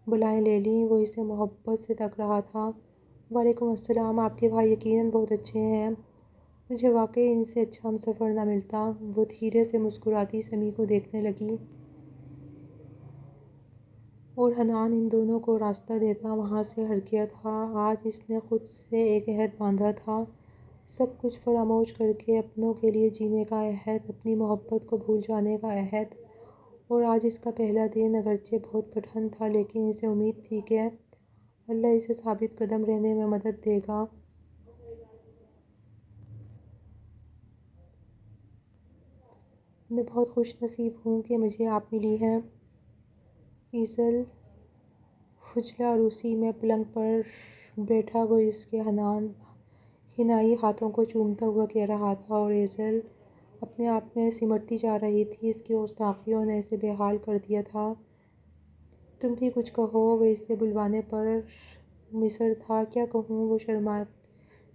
بالائیں لے لیں۔ وہ اسے محبت سے تک رہا تھا۔ وعلیکم السلام، آپ کے بھائی یقیناً بہت اچھے ہیں، مجھے واقعی ان سے اچھا ہمسفر نہ ملتا۔ وہ دھیرے سے مسکراتی سمیع کو دیکھنے لگی اور حنان ان دونوں کو راستہ دیتا وہاں سے ہٹ گیا تھا۔ آج اس نے خود سے ایک عہد باندھا تھا، سب کچھ فراموش کر کے اپنوں کے لیے جینے کا عہد، اپنی محبت کو بھول جانے کا عہد۔ اور آج اس کا پہلا دن اگرچہ بہت کٹھن تھا، لیکن اسے امید تھی کہ اللہ اسے ثابت قدم رہنے میں مدد دے گا۔ میں بہت خوش نصیب ہوں کہ مجھے آپ ملی ہیں۔ ایزل حجلہ عروسی میں پلنگ پر بیٹھا وہ اس کے حنائی ہاتھوں کو چومتا ہوا کہہ رہا تھا اور ایزل اپنے آپ میں سمٹتی جا رہی تھی۔ اس کی گستاخیوں نے اسے بے حال کر دیا تھا۔ تم بھی کچھ کہو، وہ اس لیے بلوانے پر مصر تھا۔ کیا کہوں، وہ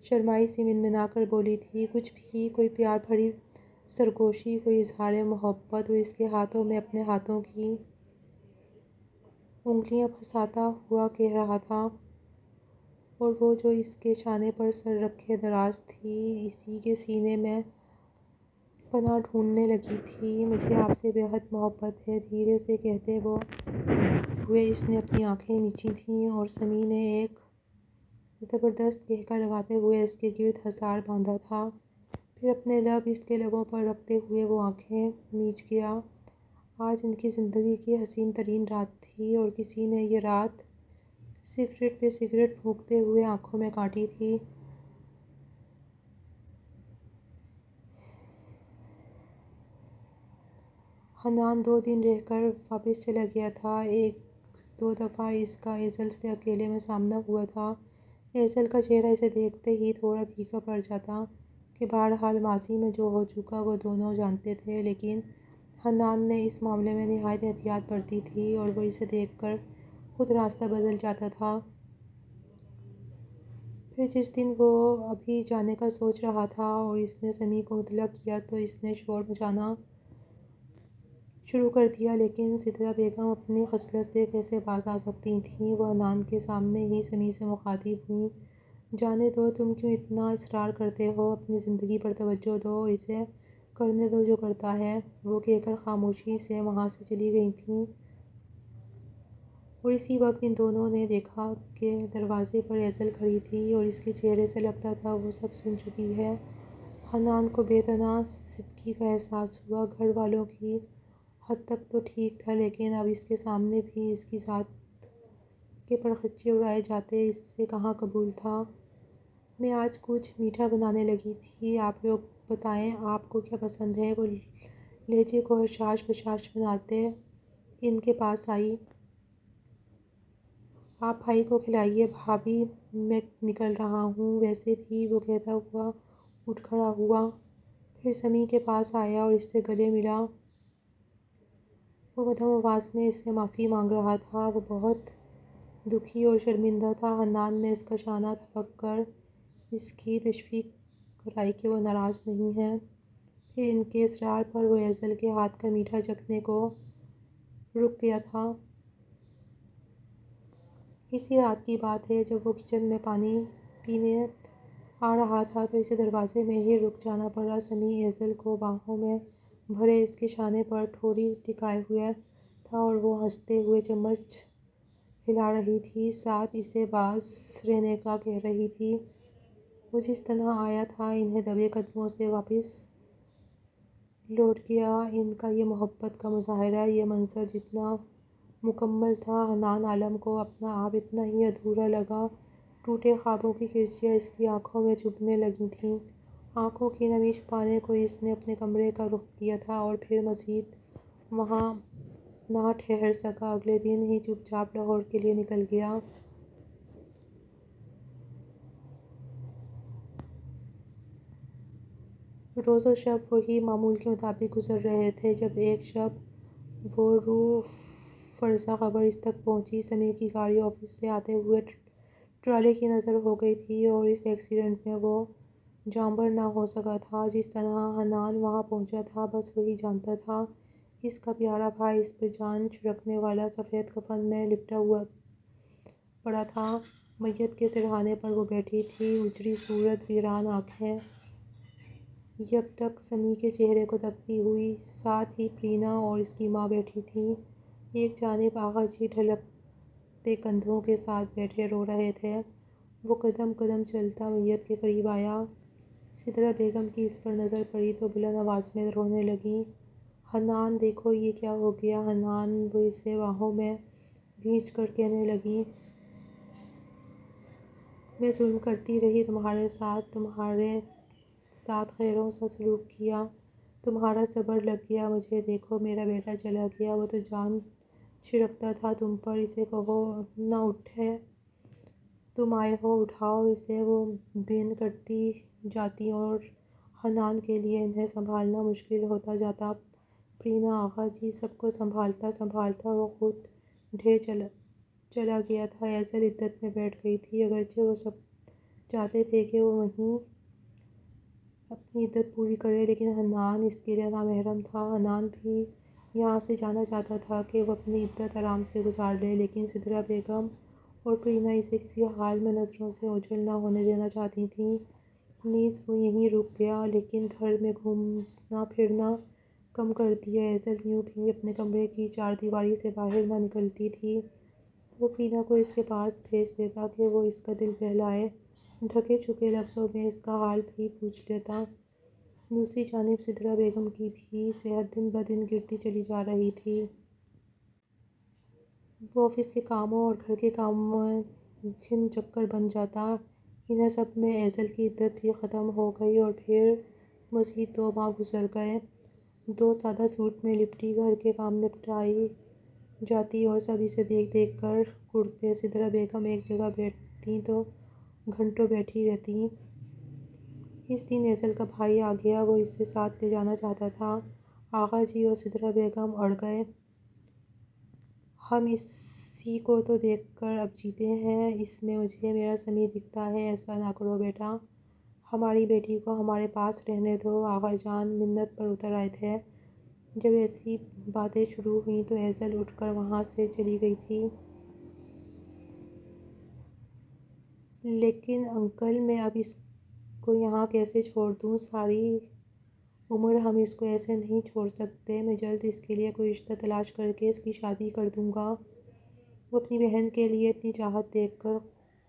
شرمائی سی منمنا کر بولی تھی۔ کچھ بھی، کوئی پیار بھری سرگوشی، کوئی اظہار محبت۔ وہ اس کے ہاتھوں میں اپنے ہاتھوں کی انگلیاں پھنساتا ہوا کہہ رہا تھا، اور وہ جو اس کے شانے پر سر رکھے دراز تھی، اسی کے سینے میں پناہ ڈھونڈنے لگی تھی۔ مجھے آپ سے بے حد محبت ہے، دھیرے سے کہتے ہوئے اس نے اپنی آنکھیں میچی تھیں، اور سمیع نے ایک زبردست کہکا لگاتے ہوئے اس کے گرد حصار باندھا تھا۔ پھر اپنے لب اس کے لبوں پر رکھتے ہوئے وہ آنکھیں میچ گیا۔ آج ان کی زندگی کی حسین ترین رات تھی، اور کسی نے یہ رات سگریٹ پہ سگریٹ پھونکتے ہوئے آنکھوں میں کاٹی تھی۔ حنان 2 دن رہ کر واپس چلا گیا تھا۔ ایک دو دفعہ اس کا ایزل سے اکیلے میں سامنا ہوا تھا۔ ایزل کا چہرہ اسے دیکھتے ہی تھوڑا پھیکا پڑ جاتا کہ بہرحال ماضی میں جو ہو چکا وہ دونوں جانتے تھے، لیکن حنان نے اس معاملے میں نہایت احتیاط برتی تھی، اور وہ اسے دیکھ کر خود راستہ بدل جاتا تھا۔ پھر جس دن وہ ابھی جانے کا سوچ رہا تھا اور اس نے سمیع کو مطلع کیا تو اس نے شور مچانا شروع کر دیا، لیکن سدرا بیگم اپنی خصلت سے کیسے باز آ سکتی تھیں؟ وہ حنان کے سامنے ہی سمیع سے مخاطب ہوئیں۔ جانے دو، تم کیوں اتنا اصرار کرتے ہو؟ اپنی زندگی پر توجہ دو، اسے کرنے دو جو کرتا ہے، وہ کہہ کر خاموشی سے وہاں سے چلی گئی تھیں۔ اور اسی وقت ان دونوں نے دیکھا کہ دروازے پر ایزل کھڑی تھی، اور اس کے چہرے سے لگتا تھا وہ سب سن چکی ہے۔ حنان کو بے پناہ سبکی کا احساس ہوا۔ گھر والوں کی حد تک تو ٹھیک تھا، لیکن اب اس کے سامنے بھی اس کی ذات کے پرخچے اڑائے جاتے اس سے کہاں قبول تھا۔ میں آج کچھ میٹھا بنانے لگی تھی، آپ لوگ بتائیں آپ کو کیا پسند ہے؟ وہ لہجے کو حشاش بشاش بناتے ان کے پاس آئی۔ آپ بھائی کو کھلائیے بھابھی، میں نکل رہا ہوں ویسے بھی، وہ کہتا ہوا اٹھ کھڑا ہوا۔ پھر سمیع کے پاس آیا اور اس سے گلے ملا۔ وہ مدھم آواز میں اس سے معافی مانگ رہا تھا۔ وہ بہت دکھی اور شرمندہ تھا۔ حنان نے اس کا شانہ تھپک کر اس کی تشویق کرائی کہ وہ ناراض نہیں ہے۔ پھر ان کے اصرار پر وہ ایزل کے ہاتھ کا میٹھا چکھنے کو رک گیا تھا۔ اسی رات کی بات ہے جب وہ کچن میں پانی پینے آ رہا تھا تو اسے دروازے میں ہی رک جانا پڑا۔ سمیع ایزل کو باہوں میں بھرے اس کے شانے پر ٹھوڑی ٹکائے ہوئے تھا، اور وہ ہنستے ہوئے چمچ ہلا رہی تھی، ساتھ اسے باز رہنے کا کہہ رہی تھی۔ وہ جس طرح آیا تھا انہیں دبے قدموں سے واپس لوٹ گیا۔ ان کا یہ محبت کا مظاہرہ، یہ منظر جتنا مکمل تھا، حنان عالم کو اپنا آپ اتنا ہی ادھورا لگا۔ ٹوٹے خوابوں کی کرچیاں اس کی آنکھوں میں چبھنے لگی تھیں۔ آنکھوں کی نمی چھپانے کو اس نے اپنے کمرے کا رخ کیا تھا، اور پھر مزید وہاں نہ ٹھہر سکا۔ اگلے دن ہی چپ چاپ لاہور کے لیے نکل گیا۔ روز و شب وہی معمول کے مطابق گزر رہے تھے، جب ایک شب وہ روح فرزا خبر اس تک پہنچی۔ سمیع کی گاڑی آفس سے آتے ہوئے ٹرالے کی نظر ہو گئی تھی، اور اس ایکسیڈنٹ میں وہ جانبر نہ ہو سکا تھا۔ جس طرح حنان وہاں پہنچا تھا بس وہی جانتا تھا۔ اس کا پیارا بھائی اس پر جان چھڑکنے والا سفید کفن میں لپٹا ہوا پڑا تھا۔ میت کے سرہانے پر وہ بیٹھی تھی، اجڑی صورت، ویران آنکھیں یک ٹک سمیع کے چہرے کو تکتی ہوئی۔ ساتھ ہی پرینا اور اس کی ماں بیٹھی تھیں۔ ایک جانب آغا جی ڈھلکتے کندھوں کے ساتھ بیٹھے رو رہے تھے۔ وہ قدم قدم چلتا میت کے قریب آیا۔ سدرا بیگم کی اس پر نظر پڑی تو بلند آواز میں رونے لگیں۔ حنان دیکھو یہ کیا ہو گیا حنان، وہ اسے باہوں میں بھینچ کر کہنے لگیں۔ میں ظلم کرتی رہی تمہارے ساتھ غیروں سا سلوک کیا، تمہارا صبر لگ گیا مجھے۔ دیکھو میرا بیٹا چلا گیا، وہ تو جان چھڑکتا تھا تم پر، اسے کہو نہ اٹھے، تم آئے ہو اٹھاؤ اسے۔ وہ بین کرتی جاتی اور حنان کے لیے انہیں سنبھالنا مشکل ہوتا جاتا۔ پرینا آغا جی سب کو سنبھالتا سنبھالتا وہ خود ڈھے چلا گیا تھا۔ ایزل عدت میں بیٹھ گئی تھی، اگرچہ وہ سب چاہتے تھے کہ وہ وہیں اپنی عدت پوری کرے، لیکن حنان اس کے لیے نامحرم تھا۔ حنان بھی یہاں سے جانا چاہتا تھا کہ وہ اپنی عدت آرام سے گزار لے، لیکن سدرا بیگم اور پرینا اسے کسی حال میں نظروں سے اوجھل نہ ہونے دینا چاہتی تھیں۔ نیز وہ یہیں رک گیا، لیکن گھر میں گھومنا پھرنا کم کر دیا۔ ایزل یوں بھی اپنے کمرے کی چار دیواری سے باہر نہ نکلتی تھی۔ وہ پرینا کو اس کے پاس بھیج دیتا کہ وہ اس کا دل بہلائے، ڈھکے چھپے لفظوں میں اس کا حال بھی پوچھ لیتا۔ دوسری جانب سدرا بیگم کی بھی صحت دن بدن گرتی چلی جا رہی تھی۔ وہ آفس کے کاموں اور گھر کے کاموں میں گھن چکر بن جاتا۔ انہیں سب میں ایزل کی عدت بھی ختم ہو گئی اور پھر مزید 2 ماہ گزر گئے۔ 2 سادہ سوٹ میں لپٹی گھر کے کام نپٹائی جاتی اور سب اسے دیکھ دیکھ کر کڑتے۔ سدرا بیگم ایک جگہ بیٹھتیں تو گھنٹوں بیٹھی رہتیں۔ اس دن ایزل کا بھائی آ گیا، وہ اسے ساتھ لے جانا چاہتا تھا۔ آغا جی اور سدرا بیگم اڑ گئے۔ ہم اسی کو تو دیکھ کر اب جیتے ہیں، اس میں مجھے میرا سمیع دکھتا ہے۔ ایسا نہ کرو بیٹا، ہماری بیٹی کو ہمارے پاس رہنے دو۔ آغا جان منت پر اتر آئے تھے۔ جب ایسی باتیں شروع ہوئیں تو ایزل اٹھ کر وہاں سے چلی گئی تھی۔ لیکن انکل، میں اب اس کو یہاں کیسے چھوڑ دوں؟ ساری عمر ہم اس کو ایسے نہیں چھوڑ سکتے۔ میں جلد اس کے لیے کوئی رشتہ تلاش کر کے اس کی شادی کر دوں گا۔ وہ اپنی بہن کے لیے اتنی چاہت دیکھ کر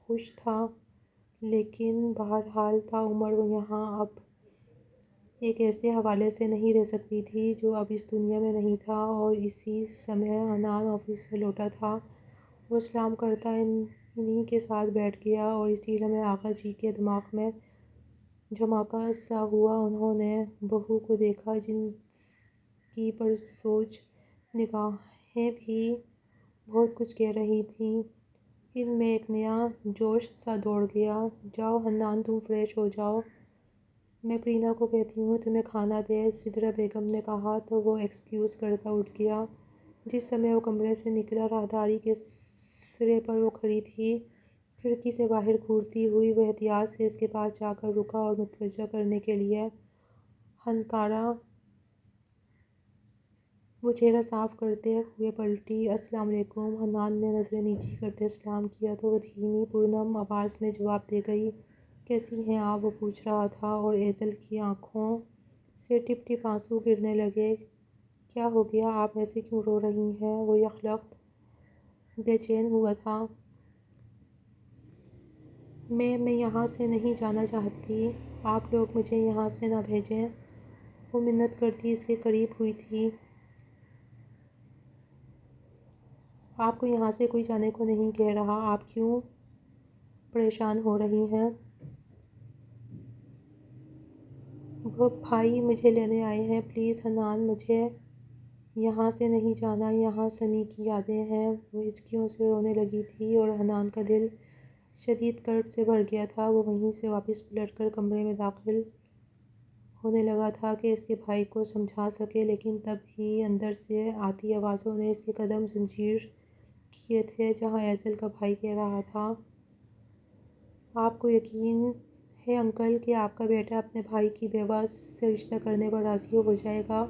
خوش تھا، لیکن بہرحال تاعمر وہ یہاں اب ایک ایسے حوالے سے نہیں رہ سکتی تھی جو اب اس دنیا میں نہیں تھا۔ اور اسی سمے حنان آفس سے لوٹا تھا۔ وہ سلام کرتا انہی کے ساتھ بیٹھ گیا اور اسی لمحے آغا جی کے دماغ میں جھماکا سا ہوا۔ انہوں نے بہو کو دیکھا، جن کی پرسوچ نگاہیں بھی بہت کچھ کہہ رہی تھیں۔ ان میں ایک نیا جوش سا دوڑ گیا۔ جاؤ حنان، تم فریش ہو جاؤ، میں پرینا کو کہتی ہوں تمہیں کھانا دے۔ سدرا بیگم نے کہا تو وہ ایکسکیوز کرتا اٹھ گیا۔ جس سمے وہ کمرے سے نکلا، راہداری کے سرے پر وہ کھڑی تھی۔ کھڑکی سے باہر گھورتی ہوئی وہ احتیاط سے اس کے پاس جا کر رکا اور متوجہ کرنے کے لیے ہنکارا۔ وہ چہرہ صاف کرتے ہوئے پلٹی۔ السلام علیکم۔ حنان نے نظریں نیچی کرتے سلام کیا تو وہ دھیمی پرنم آواز میں جواب دے گئی۔ کیسی ہیں آپ؟ وہ پوچھ رہا تھا اور ایزل کی آنکھوں سے ٹپ ٹپ آنسو گرنے لگے۔ کیا ہو گیا؟ آپ ایسے کیوں رو رہی ہیں؟ وہ یکلخت بے چین ہوا تھا۔ میں یہاں سے نہیں جانا چاہتی، آپ لوگ مجھے یہاں سے نہ بھیجیں۔ وہ منت کرتی اس کے قریب ہوئی تھی۔ آپ کو یہاں سے کوئی جانے کو نہیں کہہ رہا، آپ کیوں پریشان ہو رہی ہیں؟ وہ بھائی مجھے لینے آئے ہیں، پلیز حنان، مجھے یہاں سے نہیں جانا، یہاں سمیع کی یادیں ہیں۔ وہ ہچکیوں سے رونے لگی تھی اور حنان کا دل شدید کرب سے بھر گیا تھا۔ وہ وہیں سے واپس پلٹ کر کمرے میں داخل ہونے لگا تھا کہ اس کے بھائی کو سمجھا سکے، لیکن تب ہی اندر سے آتی آوازوں نے اس کے قدم زنجیر کیے تھے۔ جہاں ایزل کا بھائی کہہ رہا تھا، آپ کو یقین ہے انکل کہ آپ کا بیٹا اپنے بھائی کی بیوہ سے رشتہ کرنے پر راضی ہو جائے گا؟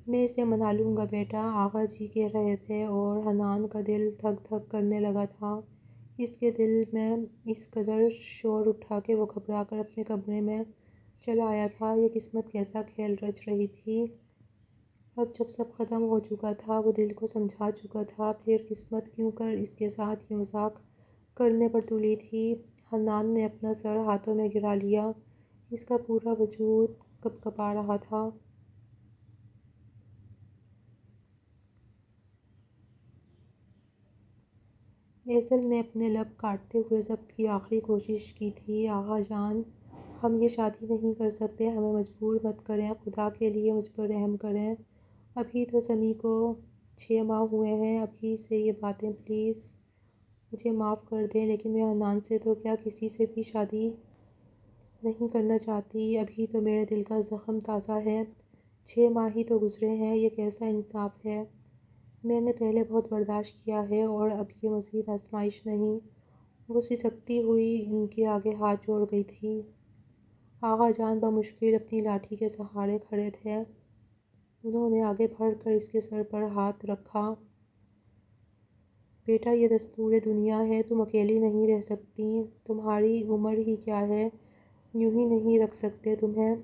میں اسے منا لوں گا بیٹا، آغا جی کہہ رہے تھے اور حنان کا دل دھک دھک کرنے لگا تھا۔ اس کے دل میں اس قدر شور اٹھا کہ وہ گھبرا کر اپنے کمرے میں چلا آیا تھا۔ یہ قسمت کیسا کھیل رچ رہی تھی؟ اب جب سب ختم ہو چکا تھا، وہ دل کو سمجھا چکا تھا، پھر قسمت کیوں کر اس کے ساتھ یہ مذاق کرنے پر تلی تھی؟ حنان نے اپنا سر ہاتھوں میں گرا لیا، اس کا پورا وجود کپکپا رہا تھا۔ ایزل نے اپنے لب کاٹتے ہوئے ضبط کی آخری کوشش کی تھی۔ آغا جان، ہم یہ شادی نہیں کر سکتے، ہمیں مجبور مت کریں، خدا کے لیے مجھ پر رحم کریں۔ ابھی تو سمیع کو 6 ماہ ہوئے ہیں، ابھی سے یہ باتیں، پلیز مجھے معاف کر دیں، لیکن میں حنان سے تو کیا کسی سے بھی شادی نہیں کرنا چاہتی، ابھی تو میرے دل کا زخم تازہ ہے۔ 6 ماہ ہی تو گزرے ہیں، یہ کیسا انصاف ہے؟ میں نے پہلے بہت برداشت کیا ہے اور اب یہ مزید آزمائش نہیں۔ وہ سسکتی ہوئی ان کے آگے ہاتھ جوڑ گئی تھی۔ آغا جان بمشکل اپنی لاٹھی کے سہارے کھڑے تھے۔ انہوں نے آگے بڑھ کر اس کے سر پر ہاتھ رکھا۔ بیٹا، یہ دستور دنیا ہے، تم اکیلی نہیں رہ سکتی۔ تمہاری عمر ہی کیا ہے، یوں ہی نہیں رکھ سکتے تمہیں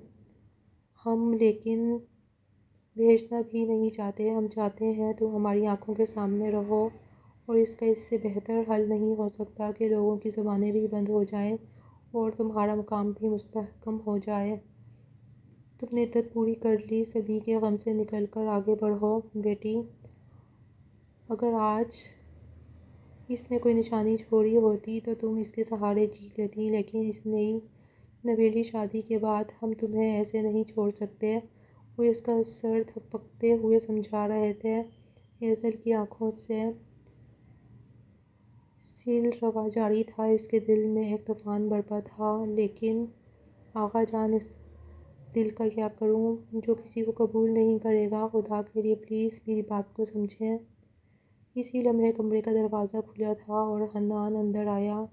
ہم، لیکن بھیجنا بھی نہیں چاہتے۔ ہم چاہتے ہیں تم ہماری آنکھوں کے سامنے رہو، اور اس کا اس سے بہتر حل نہیں ہو سکتا کہ لوگوں کی زبانیں بھی بند ہو جائیں اور تمہارا مقام بھی مستحکم ہو جائے۔ تم نے عدت پوری کر لی، سبھی کے غم سے نکل کر آگے بڑھو بیٹی۔ اگر آج اس نے کوئی نشانی چھوڑی ہوتی تو تم اس کے سہارے جی لیتی، لیکن اس نئی نویلی شادی کے بعد ہم تمہیں ایسے نہیں چھوڑ سکتے۔ وہ اس کا سر تھپکتے ہوئے سمجھا رہے تھے۔ ایزل کی آنکھوں سے سیل روا جاری تھا، اس کے دل میں ایک طوفان برپا تھا۔ لیکن آغا جان، اس دل کا کیا کروں جو کسی کو قبول نہیں کرے گا؟ خدا کے لیے پلیز میری بات کو سمجھیں۔ اسی لمحے کمرے کا دروازہ کھلا تھا اور حنان اندر آیا۔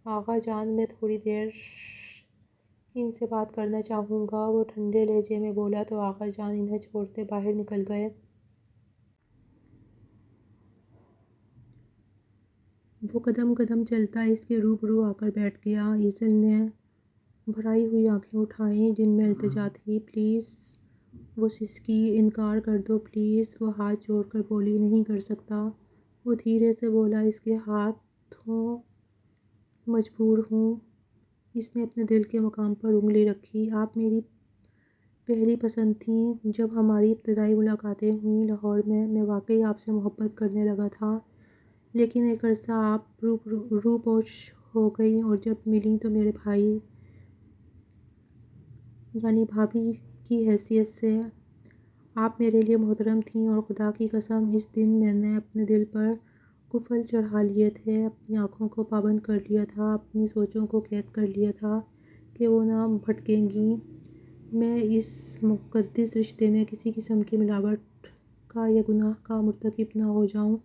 آغا جان، میں تھوڑی دیر ان سے بات کرنا چاہوں گا، وہ ٹھنڈے لہجے میں بولا تو آغا جان انہیں چھوڑتے باہر نکل گئے۔ وہ قدم قدم چلتا اس کے روبرو آ کر بیٹھ گیا۔ ایزل نے بھرائی ہوئی آنکھیں اٹھائیں جن میں التجا تھی۔ پلیز، وہ سسکی، انکار کر دو پلیز۔ وہ ہاتھ جوڑ کر بولی، نہیں کر سکتا۔ وہ دھیرے سے بولا، اس کے ہاتھوں مجبور ہوں۔ اس نے اپنے دل کے مقام پر انگلی رکھی۔ آپ میری پہلی پسند تھیں۔ جب ہماری ابتدائی ملاقاتیں ہوئیں لاہور میں واقعی آپ سے محبت کرنے لگا تھا، لیکن ایک عرصہ آپ روپوش ہو گئیں اور جب ملیں تو میرے بھائی یعنی بھابھی کی حیثیت سے آپ میرے لیے محترم تھیں، اور خدا کی قسم اس دن میں نے اپنے دل پر قفل چڑھا لیے تھے، اپنی آنکھوں کو پابند کر لیا تھا، اپنی سوچوں کو قید کر لیا تھا کہ وہ نہ بھٹکیں گی۔ میں اس مقدس رشتے میں کسی قسم کی ملاوٹ کا یا گناہ کا مرتکب نہ ہو جاؤں۔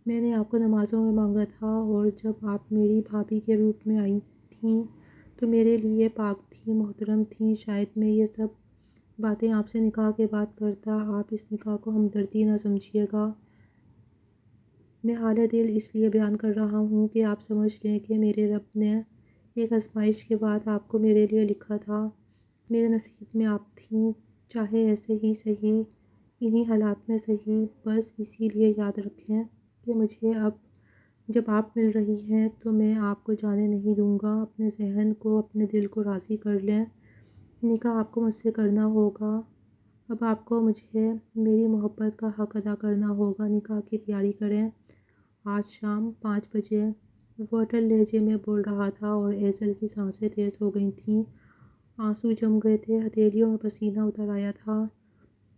میں نے آپ کو نمازوں میں مانگا تھا، اور جب آپ میری بھابھی کے روپ میں آئی تھیں تو میرے لیے پاک تھیں، محترم تھیں۔ شاید میں یہ سب باتیں آپ سے نکاح کے بعد کرتا، آپ اس نکاح کو ہمدردی نہ سمجھیے گا۔ میں حال دل اس لیے بیان کر رہا ہوں کہ آپ سمجھ لیں کہ میرے رب نے ایک آزمائش کے بعد آپ کو میرے لیے لکھا تھا۔ میرے نصیب میں آپ تھیں، چاہے ایسے ہی صحیح، انہی حالات میں صحیح۔ بس اسی لیے یاد رکھیں کہ مجھے اب جب آپ مل رہی ہیں تو میں آپ کو جانے نہیں دوں گا۔ اپنے ذہن کو، اپنے دل کو راضی کر لیں، نکاح آپ کو مجھ سے کرنا ہوگا۔ اب آپ کو مجھے میری محبت کا حق ادا کرنا ہوگا۔ نکاح کی تیاری کریں، آج شام 5 بجے۔ وہ اٹل لہجے میں بول رہا تھا اور ایزل کی سانسیں تیز ہو گئی تھیں، آنسو جم گئے تھے، ہتھیلیوں میں پسینہ اتر آیا تھا،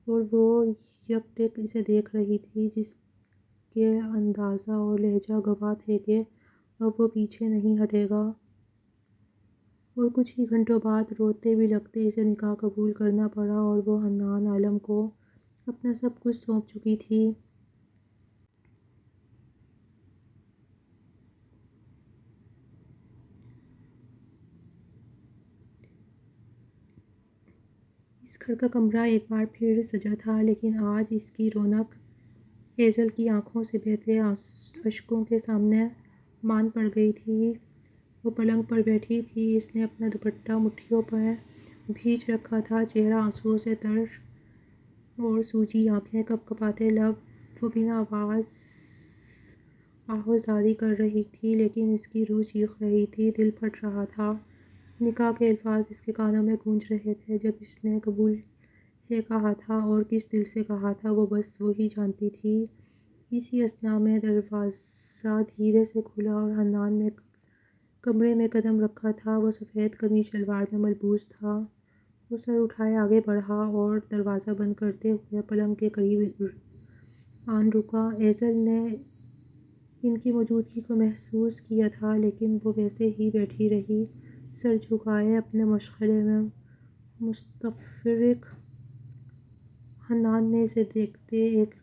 اور وہ یکٹک اسے دیکھ رہی تھی، جس کے اندازہ اور لہجہ گواہ تھے کہ اب وہ پیچھے نہیں ہٹے گا۔ اور کچھ ہی گھنٹوں بعد روتے بھی لگتے اسے نکاح قبول کرنا پڑا، اور وہ حنان عالم کو اپنا سب کچھ سونپ چکی تھی۔ اس گھر کا کمرہ ایک بار پھر سجا تھا، لیکن آج اس کی رونق ایزل کی آنکھوں سے بہتے اشکوں کے سامنے مان پڑ گئی تھی۔ وہ پلنگ پر بیٹھی تھی، اس نے اپنا دوپٹہ مٹھیوں پر بھیج رکھا تھا، چہرہ آنسوؤں سے تر اور سوجی آنکھیں، کپکپاتے لب۔ وہ بنا آواز آہوازاری کر رہی تھی، لیکن اس کی روح چیخ رہی تھی، دل پھٹ رہا تھا۔ نکاح کے الفاظ اس کے کانوں میں گونج رہے تھے جب اس نے قبول ہے کہا تھا، اور کس دل سے کہا تھا وہ بس وہی جانتی تھی۔ اسی اثنا میں دروازہ دھیرے سے کھلا اور حنان نے کمرے میں قدم رکھا تھا۔ وہ سفید قمیص شلوار میں ملبوس تھا۔ وہ سر اٹھائے آگے بڑھا اور دروازہ بند کرتے ہوئے پلنگ کے قریب آن رکا۔ ایزل نے ان کی موجودگی کو محسوس کیا تھا، لیکن وہ ویسے ہی بیٹھی رہی، سر جھکائے اپنے مشغلے میں مستفرق۔ حنان نے اسے دیکھتے ایک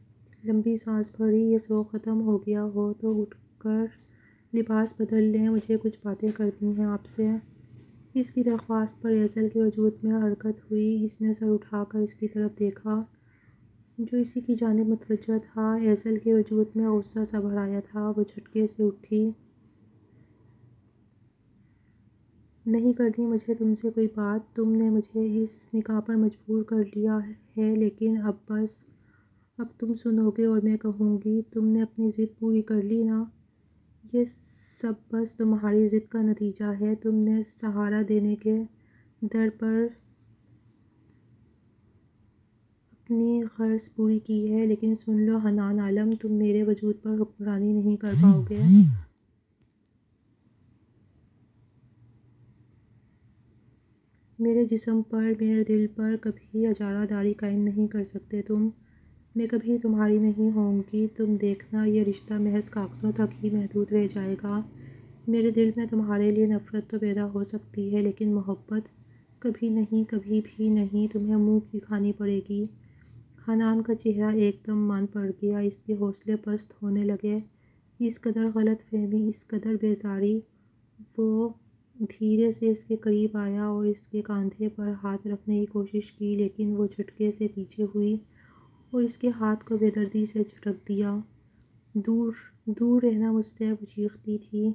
لمبی سانس بھری۔ یہ شوق ختم ہو گیا ہو تو اٹھ کر لباس بدل لیں، مجھے کچھ باتیں کرنی ہیں آپ سے۔ اس کی درخواست پر ایزل کے وجود میں حرکت ہوئی۔ اس نے سر اٹھا کر اس کی طرف دیکھا جو اسی کی جانب متوجہ تھا۔ ایزل کے وجود میں غصہ سا بھر آیا تھا۔ وہ جھٹکے سے اٹھی۔ نہیں کرنی مجھے تم سے کوئی بات، تم نے مجھے اس نکاح پر مجبور کر لیا ہے، لیکن اب بس، اب تم سنو گے اور میں کہوں گی۔ تم نے اپنی ضد پوری کر لی نا؟ یہ سب بس تمہاری ضد کا نتیجہ ہے۔ تم نے سہارا دینے کے در پر اپنی غرض پوری کی ہے، لیکن سن لو حنان عالم، تم میرے وجود پر حکمرانی نہیں کر پاؤ گے۔ میرے جسم پر، میرے دل پر کبھی اجارہ داری قائم نہیں کر سکتے تم۔ میں کبھی تمہاری نہیں ہوں گی۔ تم دیکھنا، یہ رشتہ محض کاغذوں تک ہی محدود رہ جائے گا۔ میرے دل میں تمہارے لیے نفرت تو پیدا ہو سکتی ہے، لیکن محبت کبھی نہیں، کبھی بھی نہیں۔ تمہیں منہ کی کھانی پڑے گی۔ حنان کا چہرہ ایک دم مان پڑ گیا۔ اس کے حوصلے پست ہونے لگے۔ اس قدر غلط فہمی، اس قدر بیزاری۔ وہ دھیرے سے اس کے قریب آیا اور اس کے کاندھے پر ہاتھ رکھنے کی کوشش کی، لیکن وہ جھٹکے سے پیچھے ہوئی اور اس کے ہاتھ کو بے دردی سے جھٹک دیا۔ دور دور رہنا مجھ سے، وہ چیختی تھی۔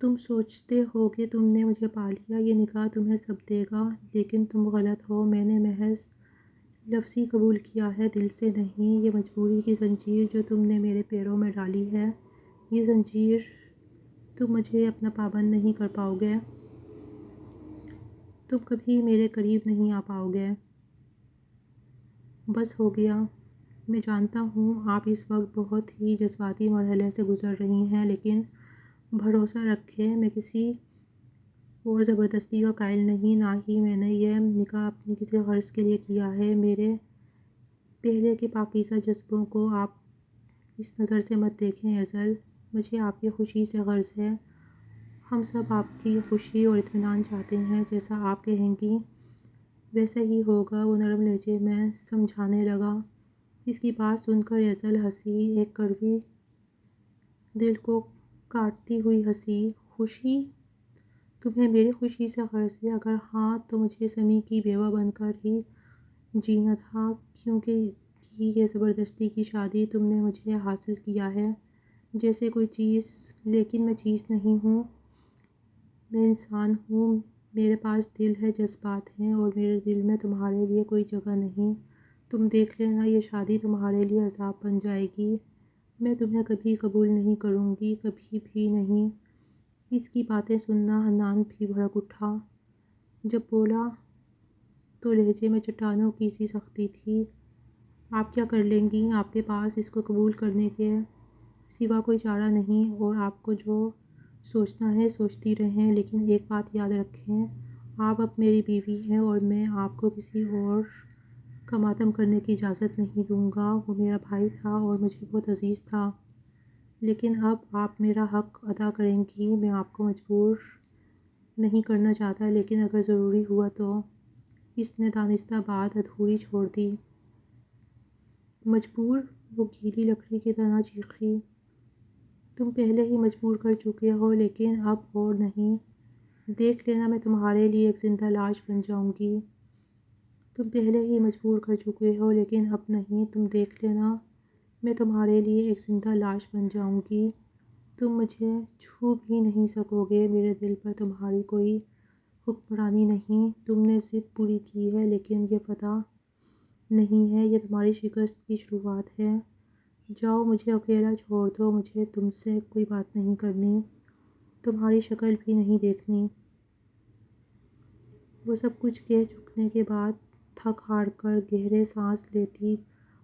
تم سوچتے ہو کہ تم نے مجھے پا لیا، یہ نکاح تمہیں سب دے گا، لیکن تم غلط ہو۔ میں نے محض لفظی قبول کیا ہے، دل سے نہیں۔ یہ مجبوری کی زنجیر جو تم نے میرے پیروں میں ڈالی ہے، یہ زنجیر تم مجھے اپنا پابند نہیں کر پاؤ گے۔ تم کبھی میرے قریب نہیں آ پاؤ گے۔ بس ہو گیا۔ میں جانتا ہوں آپ اس وقت بہت ہی جذباتی مرحلے سے گزر رہی ہیں، لیکن بھروسہ رکھیں، میں کسی اور زبردستی کا قائل نہیں، نہ ہی میں نے یہ نکاح اپنی کسی غرض کے لیے کیا ہے۔ میرے پہلے کے پاکیزہ جذبوں کو آپ اس نظر سے مت دیکھیں ایزل۔ مجھے آپ کی خوشی سے غرض ہے۔ ہم سب آپ کی خوشی اور اطمینان چاہتے ہیں۔ جیسا آپ کہیں گی ویسا ہی ہوگا، وہ نرم لہجے میں سمجھانے لگا۔ اس کی بات سن کر ایزل ہنسی، ایک کڑوی دل کو کاٹتی ہوئی ہنسی۔ خوشی؟ تمہیں میری خوشی سے غرض ہے؟ اگر ہاں تو مجھے سمیع کی بیوہ بن کر ہی جینا تھا، کیونکہ کی یہ زبردستی کی شادی تم نے مجھے حاصل کیا ہے جیسے کوئی چیز، لیکن میں چیز نہیں ہوں، میں انسان ہوں۔ میرے پاس دل ہے، جذبات ہیں، اور میرے دل میں تمہارے لیے کوئی جگہ نہیں۔ تم دیکھ لینا، یہ شادی تمہارے لیے عذاب بن جائے گی۔ میں تمہیں کبھی قبول نہیں کروں گی، کبھی بھی نہیں۔ اس کی باتیں سننا حنان بھی بھڑک اٹھا۔ جب بولا تو لہجے میں چٹانوں کی سی سختی تھی۔ آپ کیا کر لیں گی؟ آپ کے پاس اس کو قبول کرنے کے سوا کوئی چارہ نہیں، اور آپ کو جو سوچنا ہے سوچتی رہیں، لیکن ایک بات یاد رکھیں، آپ اب میری بیوی ہیں اور میں آپ کو کسی اور کا ماتم کرنے کی اجازت نہیں دوں گا۔ وہ میرا بھائی تھا اور مجھے بہت عزیز تھا، لیکن اب آپ میرا حق ادا کریں گی۔ میں آپ کو مجبور نہیں کرنا چاہتا، لیکن اگر ضروری ہوا تو۔ اس نے دانستہ بات ادھوری چھوڑ دی۔ مجبور؟ وہ گیلی لکڑی کی طرح چیخی۔ تم پہلے ہی مجبور کر چکے ہو، لیکن اب اور نہیں۔ دیکھ لینا، میں تمہارے لیے ایک زندہ لاش بن جاؤں گی۔ تم پہلے ہی مجبور کر چکے ہو، لیکن اب نہیں۔ تم دیکھ لینا، میں تمہارے لیے ایک زندہ لاش بن جاؤں گی۔ تم مجھے چھو بھی نہیں سکو گے۔ میرے دل پر تمہاری کوئی حکمرانی نہیں۔ تم نے ضد پوری کی ہے، لیکن یہ فتح نہیں ہے، یہ تمہاری شکست کی شروعات ہے۔ جاؤ، مجھے اکیلا چھوڑ دو۔ مجھے تم سے کوئی بات نہیں کرنی، تمہاری شکل بھی نہیں دیکھنی۔ وہ سب کچھ کہہ چکنے کے بعد تھک ہار کر گہرے سانس لیتی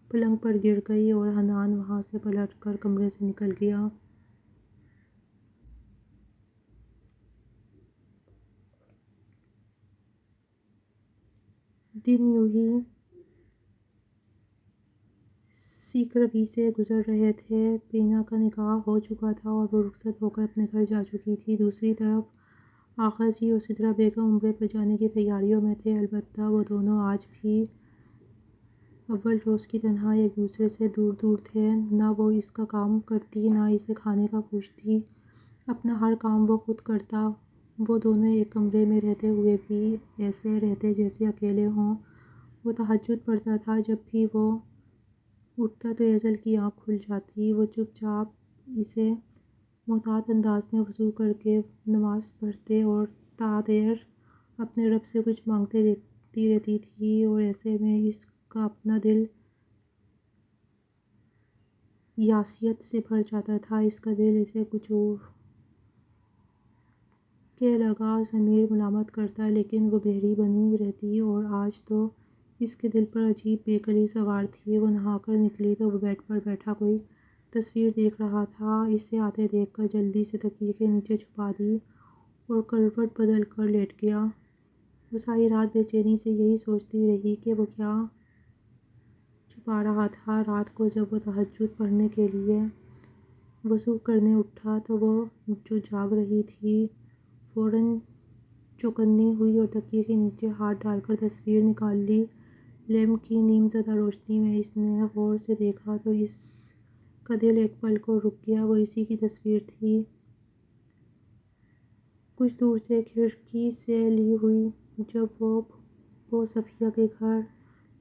پلنگ پر گر گئی، اور حنان وہاں سے پلٹ کر کمرے سے نکل گیا۔ دن یوں ہی سیکھ روی سے گزر رہے تھے۔ پرینا کا نکاح ہو چکا تھا اور وہ رخصت ہو کر اپنے گھر جا چکی تھی۔ دوسری طرف آغا جی اور سدرا بیگم عمرے پر جانے کی تیاریوں میں تھے۔ البتہ وہ دونوں آج بھی اول روز کی طرح ایک دوسرے سے دور دور تھے۔ نہ وہ اس کا کام کرتی، نہ اسے کھانے کا پوچھتی۔ اپنا ہر کام وہ خود کرتا۔ وہ دونوں ایک کمرے میں رہتے ہوئے بھی ایسے رہتے جیسے اکیلے ہوں۔ وہ تہجد پڑھتا تھا۔ جب بھی وہ اٹھتا تو ایزل کی آنکھ کھل جاتی۔ وہ چپ چاپ اسے محتاط انداز میں وضو کر کے نماز پڑھتے اور تا دیر اپنے رب سے کچھ مانگتے دیکھتی رہتی تھی، اور ایسے میں اس کا اپنا دل یاسیت سے بھر جاتا تھا۔ اس کا دل اسے کچھ اور کے لگا۔ ضمیر ملامت کرتا لیکن وہ بحری بنی رہتی، اور آج تو اس کے دل پر عجیب بے قلی سوار تھی۔ وہ نہا کر نکلی تو وہ بیڈ پر بیٹھا کوئی تصویر دیکھ رہا تھا۔ اسے آتے دیکھ کر جلدی سے تکیے کے نیچے چھپا دی اور کروٹ بدل کر لیٹ گیا۔ وہ ساری رات بے چینی سے یہی سوچتی رہی کہ وہ کیا چھپا رہا تھا۔ رات کو جب وہ تہجد پڑھنے کے لیے وضو کرنے اٹھا تو وہ جو جاگ رہی تھی فوراً چوکنی ہوئی اور تکیے کے نیچے ہاتھ ڈال کر تصویر نکال لی۔ لیمپ کی نیم زدہ روشنی میں اس نے غور سے دیکھا تو اس کا دل ایک پل کو رک گیا۔ وہ اسی کی تصویر تھی، کچھ دور سے کھڑکی سے لی ہوئی، جب وہ صفیہ کے گھر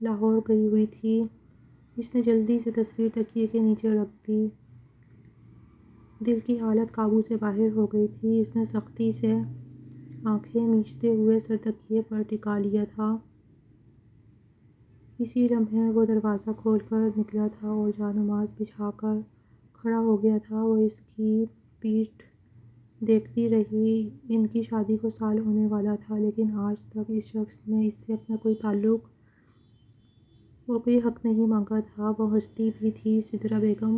لاہور گئی ہوئی تھی۔ اس نے جلدی سے تصویر تکیے کے نیچے رکھ دی۔ دل کی حالت قابو سے باہر ہو گئی تھی۔ اس نے سختی سے آنکھیں میچتے ہوئے سر تکیے پر ٹکا لیا تھا۔ اسی لمحے وہ دروازہ کھول کر نکلا تھا اور جا نماز بچھا کر کھڑا ہو گیا تھا۔ وہ اس کی پیٹھ دیکھتی رہی۔ ان کی شادی کو سال ہونے والا تھا، لیکن آج تک اس شخص نے اس سے اپنا کوئی تعلق اور کوئی حق نہیں مانگا تھا۔ وہ ہنستی بھی تھی، سدرا بیگم،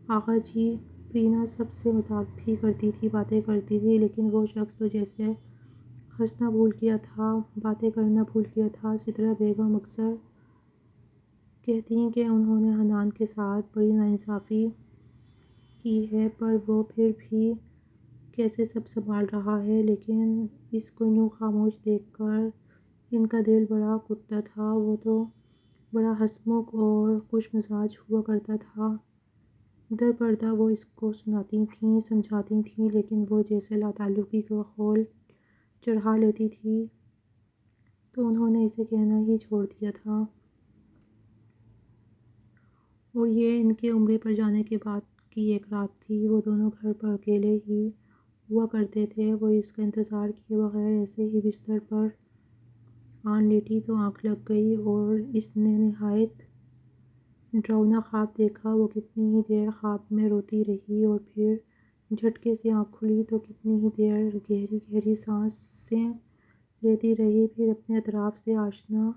آغا جی، پرینا سب سے مذاق بھی کرتی تھی، باتیں کرتی تھی، لیکن وہ شخص تو جیسے ہنسنا بھول گیا تھا، باتیں کرنا بھول گیا تھا۔ سدرا بیگم اکثر کہتیں کہ انہوں نے حنان کے ساتھ بڑی ناانصافی کی ہے، پر وہ پھر بھی کیسے سب سنبھال رہا ہے۔ لیکن اس کو یوں خاموش دیکھ کر ان کا دل بڑا کٹتا تھا۔ وہ تو بڑا ہنسمکھ اور خوش مزاج ہوا کرتا تھا۔ در پردہ وہ اس کو سناتی تھیں، سمجھاتی تھیں، لیکن وہ جیسے لاتعلقی کا خول چڑھا لیتی تھی تو انہوں نے اسے کہنا ہی چھوڑ دیا تھا۔ اور یہ ان کے عمرے پر جانے کے بعد کی ایک رات تھی۔ وہ دونوں گھر پر اکیلے ہی ہوا کرتے تھے۔ وہ اس کا انتظار کیے بغیر ایسے ہی بستر پر آن لیٹی تو آنکھ لگ گئی اور اس نے نہایت ڈراؤنا خواب دیکھا۔ وہ کتنی ہی دیر خواب میں روتی رہی اور پھر جھٹکے سے آنکھ کھلی تو کتنی ہی دیر گہری گہری سانسیں لیتی رہی۔ پھر اپنے اطراف سے آشنا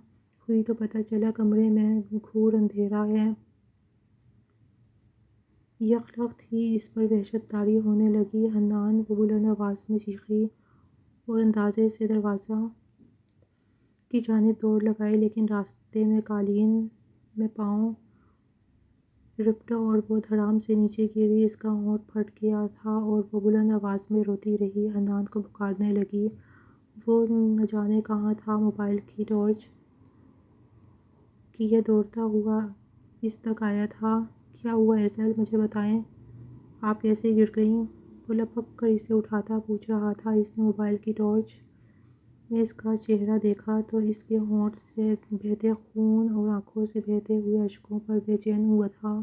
ہوئی تو پتہ چلا کمرے میں گھور اندھیرا ہے۔ یکلخت ہی اس پر وحشت طاری ہونے لگی۔ حنان، وہ بلند آواز میں چیخی اور اندازے سے دروازہ کی جانب دوڑ لگائی، لیکن راستے میں قالین میں پاؤں رپٹا اور وہ دھڑام سے نیچے گری۔ اس کا ہونٹ پھٹ گیا تھا اور وہ بلند آواز میں روتی رہی، حنان کو پکارنے لگی۔ وہ نہ جانے کہاں تھا۔ موبائل کی ٹارچ کیے دوڑتا ہوا اس تک آیا تھا۔ کیا ہوا ایزل، مجھے بتائیں، آپ کیسے گر گئیں؟ وہ لپک کر اسے اٹھاتا پوچھ رہا تھا۔ اس نے موبائل کی ٹارچ میں اس کا چہرہ دیکھا تو اس کے ہونٹ سے بہتے خون اور آنکھوں سے بہتے ہوئے اشکوں پر بے چین ہوا تھا۔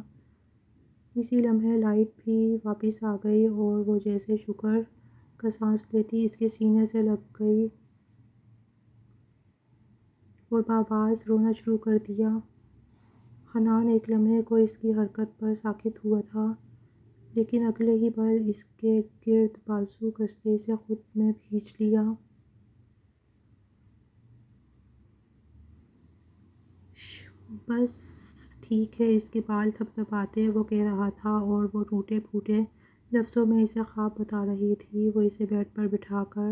اسی لمحے لائٹ بھی واپس آ گئی اور وہ جیسے شکر کا سانس لیتی اس کے سینے سے لگ گئی اور بآواز رونا شروع کر دیا۔ حنان ایک لمحے کو اس کی حرکت پر ساکت ہوا تھا، لیکن اگلے ہی پل اس کے گرد بازو کستے سے خود میں کھینچ لیا۔ بس ٹھیک ہے، اس کے بال تھپتھپاتے وہ کہہ رہا تھا اور وہ ٹوٹے پھوٹے لفظوں میں اسے خواب بتا رہی تھی۔ وہ اسے بیڈ پر بٹھا کر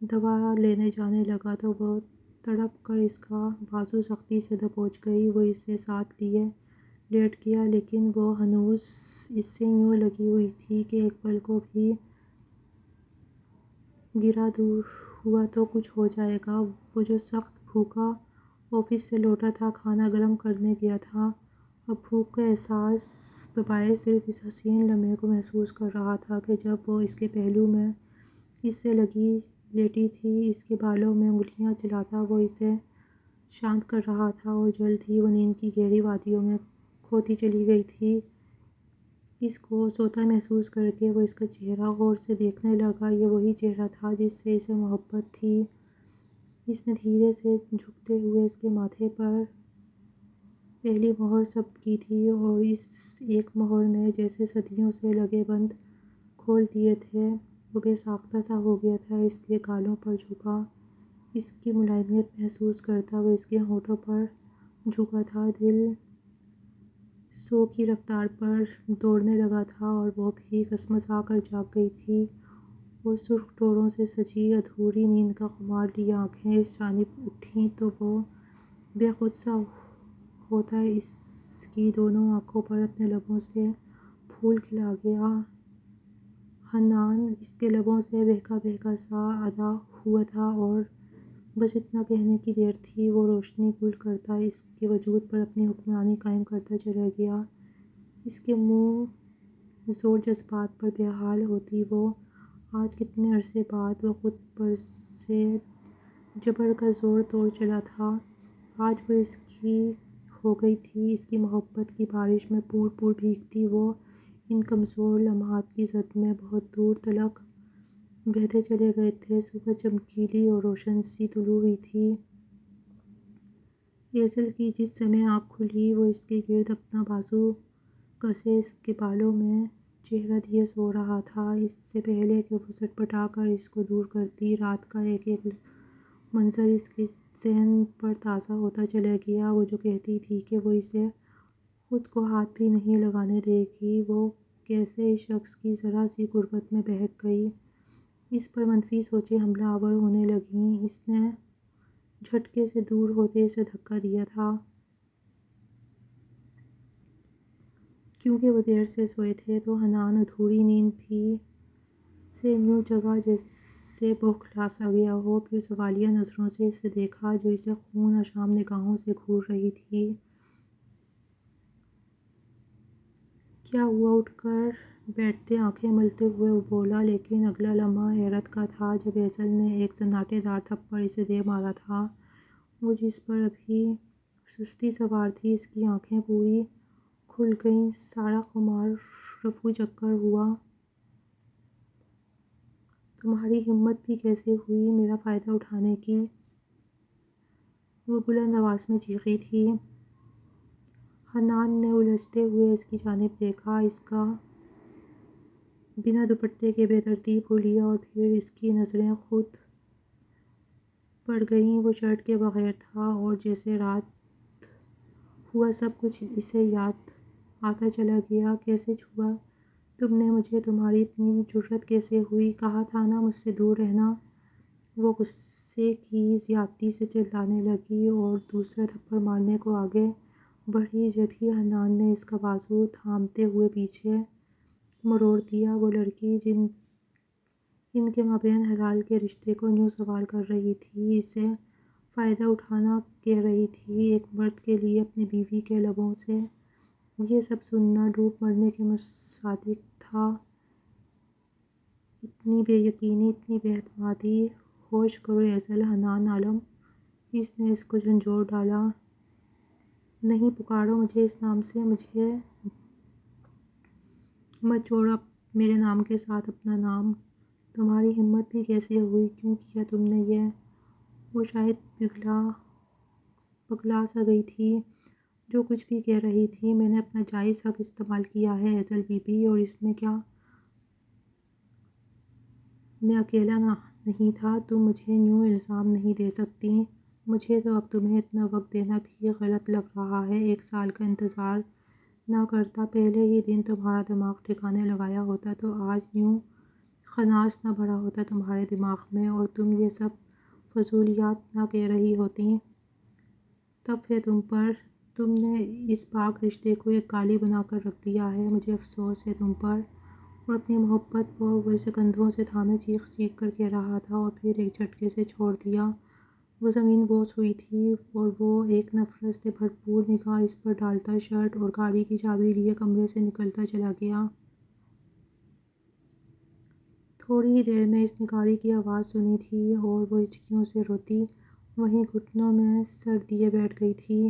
دوا لینے جانے لگا تو وہ تڑپ کر اس کا بازو سختی سے دبوچ گئی۔ وہ اسے ساتھ لیے لیٹ گیا، لیکن وہ ہنوز اس سے یوں لگی ہوئی تھی کہ ایک پل کو بھی گرا دور ہوا تو کچھ ہو جائے گا۔ وہ جو سخت بھوکا آفس سے لوٹا تھا، کھانا گرم کرنے گیا تھا، اب بھوک کا احساس دبائے صرف اس حسین لمحے کو محسوس کر رہا تھا کہ جب وہ اس کے پہلو میں اس سے لگی لیٹی تھی، اس کے بالوں میں انگلیاں چلاتا وہ اسے شانت کر رہا تھا، اور جلد ہی وہ نیند کی گہری وادیوں میں کھوتی چلی گئی تھی۔ اس کو سوتا محسوس کر کے وہ اس کا چہرہ غور سے دیکھنے لگا۔ یہ وہی چہرہ تھا جس سے اسے محبت تھی۔ اس نے دھیرے سے جھکتے ہوئے اس کے ماتھے پر پہلی مہر ثبت کی تھی، اور اس ایک مہر نے جیسے صدیوں سے لگے بند کھول دیے تھے۔ وہ بے ساختہ سا ہو گیا تھا، اس کے گالوں پر جھکا، اس کی ملائمیت محسوس کرتا وہ اس کے ہونٹوں پر جھکا تھا۔ دل سو کی رفتار پر دوڑنے لگا تھا، اور وہ بھی کسمسا کر جاگ گئی تھی۔ وہ سرخ ڈوروں سے سجی ادھوری نیند کا خمار لیے آنکھیں اس جانب اٹھیں تو وہ بے خود سا ہوتا اس کی دونوں آنکھوں پر اپنے لبوں سے پھول کھلا گیا۔ حنان اس کے لبوں سے بہکا بہکا سا ادا ہوا تھا، اور بس اتنا کہنے کی دیر تھی، وہ روشنی گل کرتا اس کے وجود پر اپنی حکمرانی قائم کرتا چلا گیا۔ اس کے منہ زور جذبات پر بحال ہوتی وہ آج کتنے عرصے بعد وہ خود پر سے جبر کا زور توڑ چلا تھا، آج وہ اس کی ہو گئی تھی۔ اس کی محبت کی بارش میں پور پور بھیگتی وہ ان کمزور لمحات کی زد میں بہت دور تلک بہتے چلے گئے تھے۔ صبح چمکیلی اور روشن سی طلوع ہوئی تھی۔ ایزل کی جس سمے آنکھ کھلی، وہ اس کے گرد اپنا بازو کسے اس کے بالوں میں چہرہ دیے سو رہا تھا۔ اس سے پہلے کہ وہ سٹپٹا کر اس کو دور کرتی، رات کا ایک ایک منظر اس کے ذہن پر تازہ ہوتا چلا گیا۔ وہ جو کہتی تھی کہ وہ اسے خود کو ہاتھ بھی نہیں لگانے دے گی، وہ کیسے اس شخص کی ذرا سی قربت میں بہک گئی۔ اس پر منفی سوچیں حملہ آور ہونے لگیں۔ اس نے جھٹکے سے دور ہوتے اسے دھکا دیا تھا، کیونکہ وہ دیر سے سوئے تھے تو حنان ادھوری نیند بھی سے یوں جگا جیسے بوکھلا سا گیا ہو۔ پھر سوالیہ نظروں سے اسے دیکھا جو اسے خون آشام نگاہوں سے گھور رہی تھی۔ کیا ہوا؟ اٹھ کر بیٹھتے آنکھیں ملتے ہوئے وہ بولا، لیکن اگلا لمحہ حیرت کا تھا جب ایزل نے ایک سناٹے دار تھپڑ اسے دے مارا تھا۔ وہ جس پر ابھی سستی سوار تھی، اس کی آنکھیں پوری کھل گئیں، سارا خمار رفو چکر ہوا۔ تمہاری ہمت بھی کیسے ہوئی میرا فائدہ اٹھانے کی؟ وہ بلند آواز میں چیخی تھی۔ حنان نے الجھتے ہوئے اس کی جانب دیکھا، اس کا بنا دوپٹے کے بے ترتیب حلیہ، اور پھر اس کی نظریں خود پڑ گئیں۔ وہ شرٹ کے بغیر تھا، اور جیسے رات ہوا سب کچھ اسے یاد آتا چلا گیا۔ کیسے چھوا تم نے مجھے؟ تمہاری اتنی جرأت کیسے ہوئی؟ کہا تھا نا مجھ سے دور رہنا۔ وہ غصے کی زیادتی سے چلانے لگی اور دوسرا تھپڑ مارنے کو آگے بڑھی، جب ہی حنان نے اس کا بازو تھامتے ہوئے پیچھے مروڑ دیا۔ وہ لڑکی جن ان کے مابین حلال کے رشتے کو یوں سوال کر رہی تھی، اسے فائدہ اٹھانا کہہ رہی تھی ایک مرد کے لیے اپنی بیوی کے لبوں سے، یہ سب سننا ڈوب مرنے کے مصادق تھا۔ اتنی بے یقینی، اتنی بے اعتمادی! ہوش کرو ایزل، حنان عالم! اس نے اس کو جھنجھوڑ ڈالا۔ نہیں پکارو مجھے اس نام سے، مجھے مت جوڑو میرے نام کے ساتھ اپنا نام۔ تمہاری ہمت بھی کیسے ہوئی؟ کیوں کیا تم نے یہ؟ وہ شاید پگھلا سا گئی تھی، جو کچھ بھی کہہ رہی تھی۔ میں نے اپنا جائز حق استعمال کیا ہے ایزل بی بی، اور اس میں کیا میں اکیلا نہیں تھا؟ تم مجھے یوں الزام نہیں دے سکتی۔ مجھے تو اب تمہیں اتنا وقت دینا بھی غلط لگ رہا ہے۔ 1 سال کا انتظار نہ کرتا، پہلے ہی دن تمہارا دماغ ٹھکانے لگایا ہوتا تو آج یوں خناس نہ بھرا ہوتا تمہارے دماغ میں، اور تم یہ سب فضولیات نہ کہہ رہی ہوتی۔ تب ہے تم پر تم نے اس پاک رشتے کو ایک گالی بنا کر رکھ دیا ہے۔ مجھے افسوس ہے تم پر۔ اور اپنی محبت پر وہ اسے کندھوں سے تھامے چیخ چیخ کر کہہ رہا تھا اور پھر ایک جھٹکے سے چھوڑ دیا۔ وہ زمین بوس ہوئی تھی اور وہ ایک نفرت سے بھرپور نگاہ اس پر ڈالتا شرٹ اور گاڑی کی چابی لیے کمرے سے نکلتا چلا گیا۔ تھوڑی ہی دیر میں اس نے گاڑی کی آواز سنی تھی اور وہ ہچکیوں سے روتی وہیں گھٹنوں میں سر دیے بیٹھ گئی تھی۔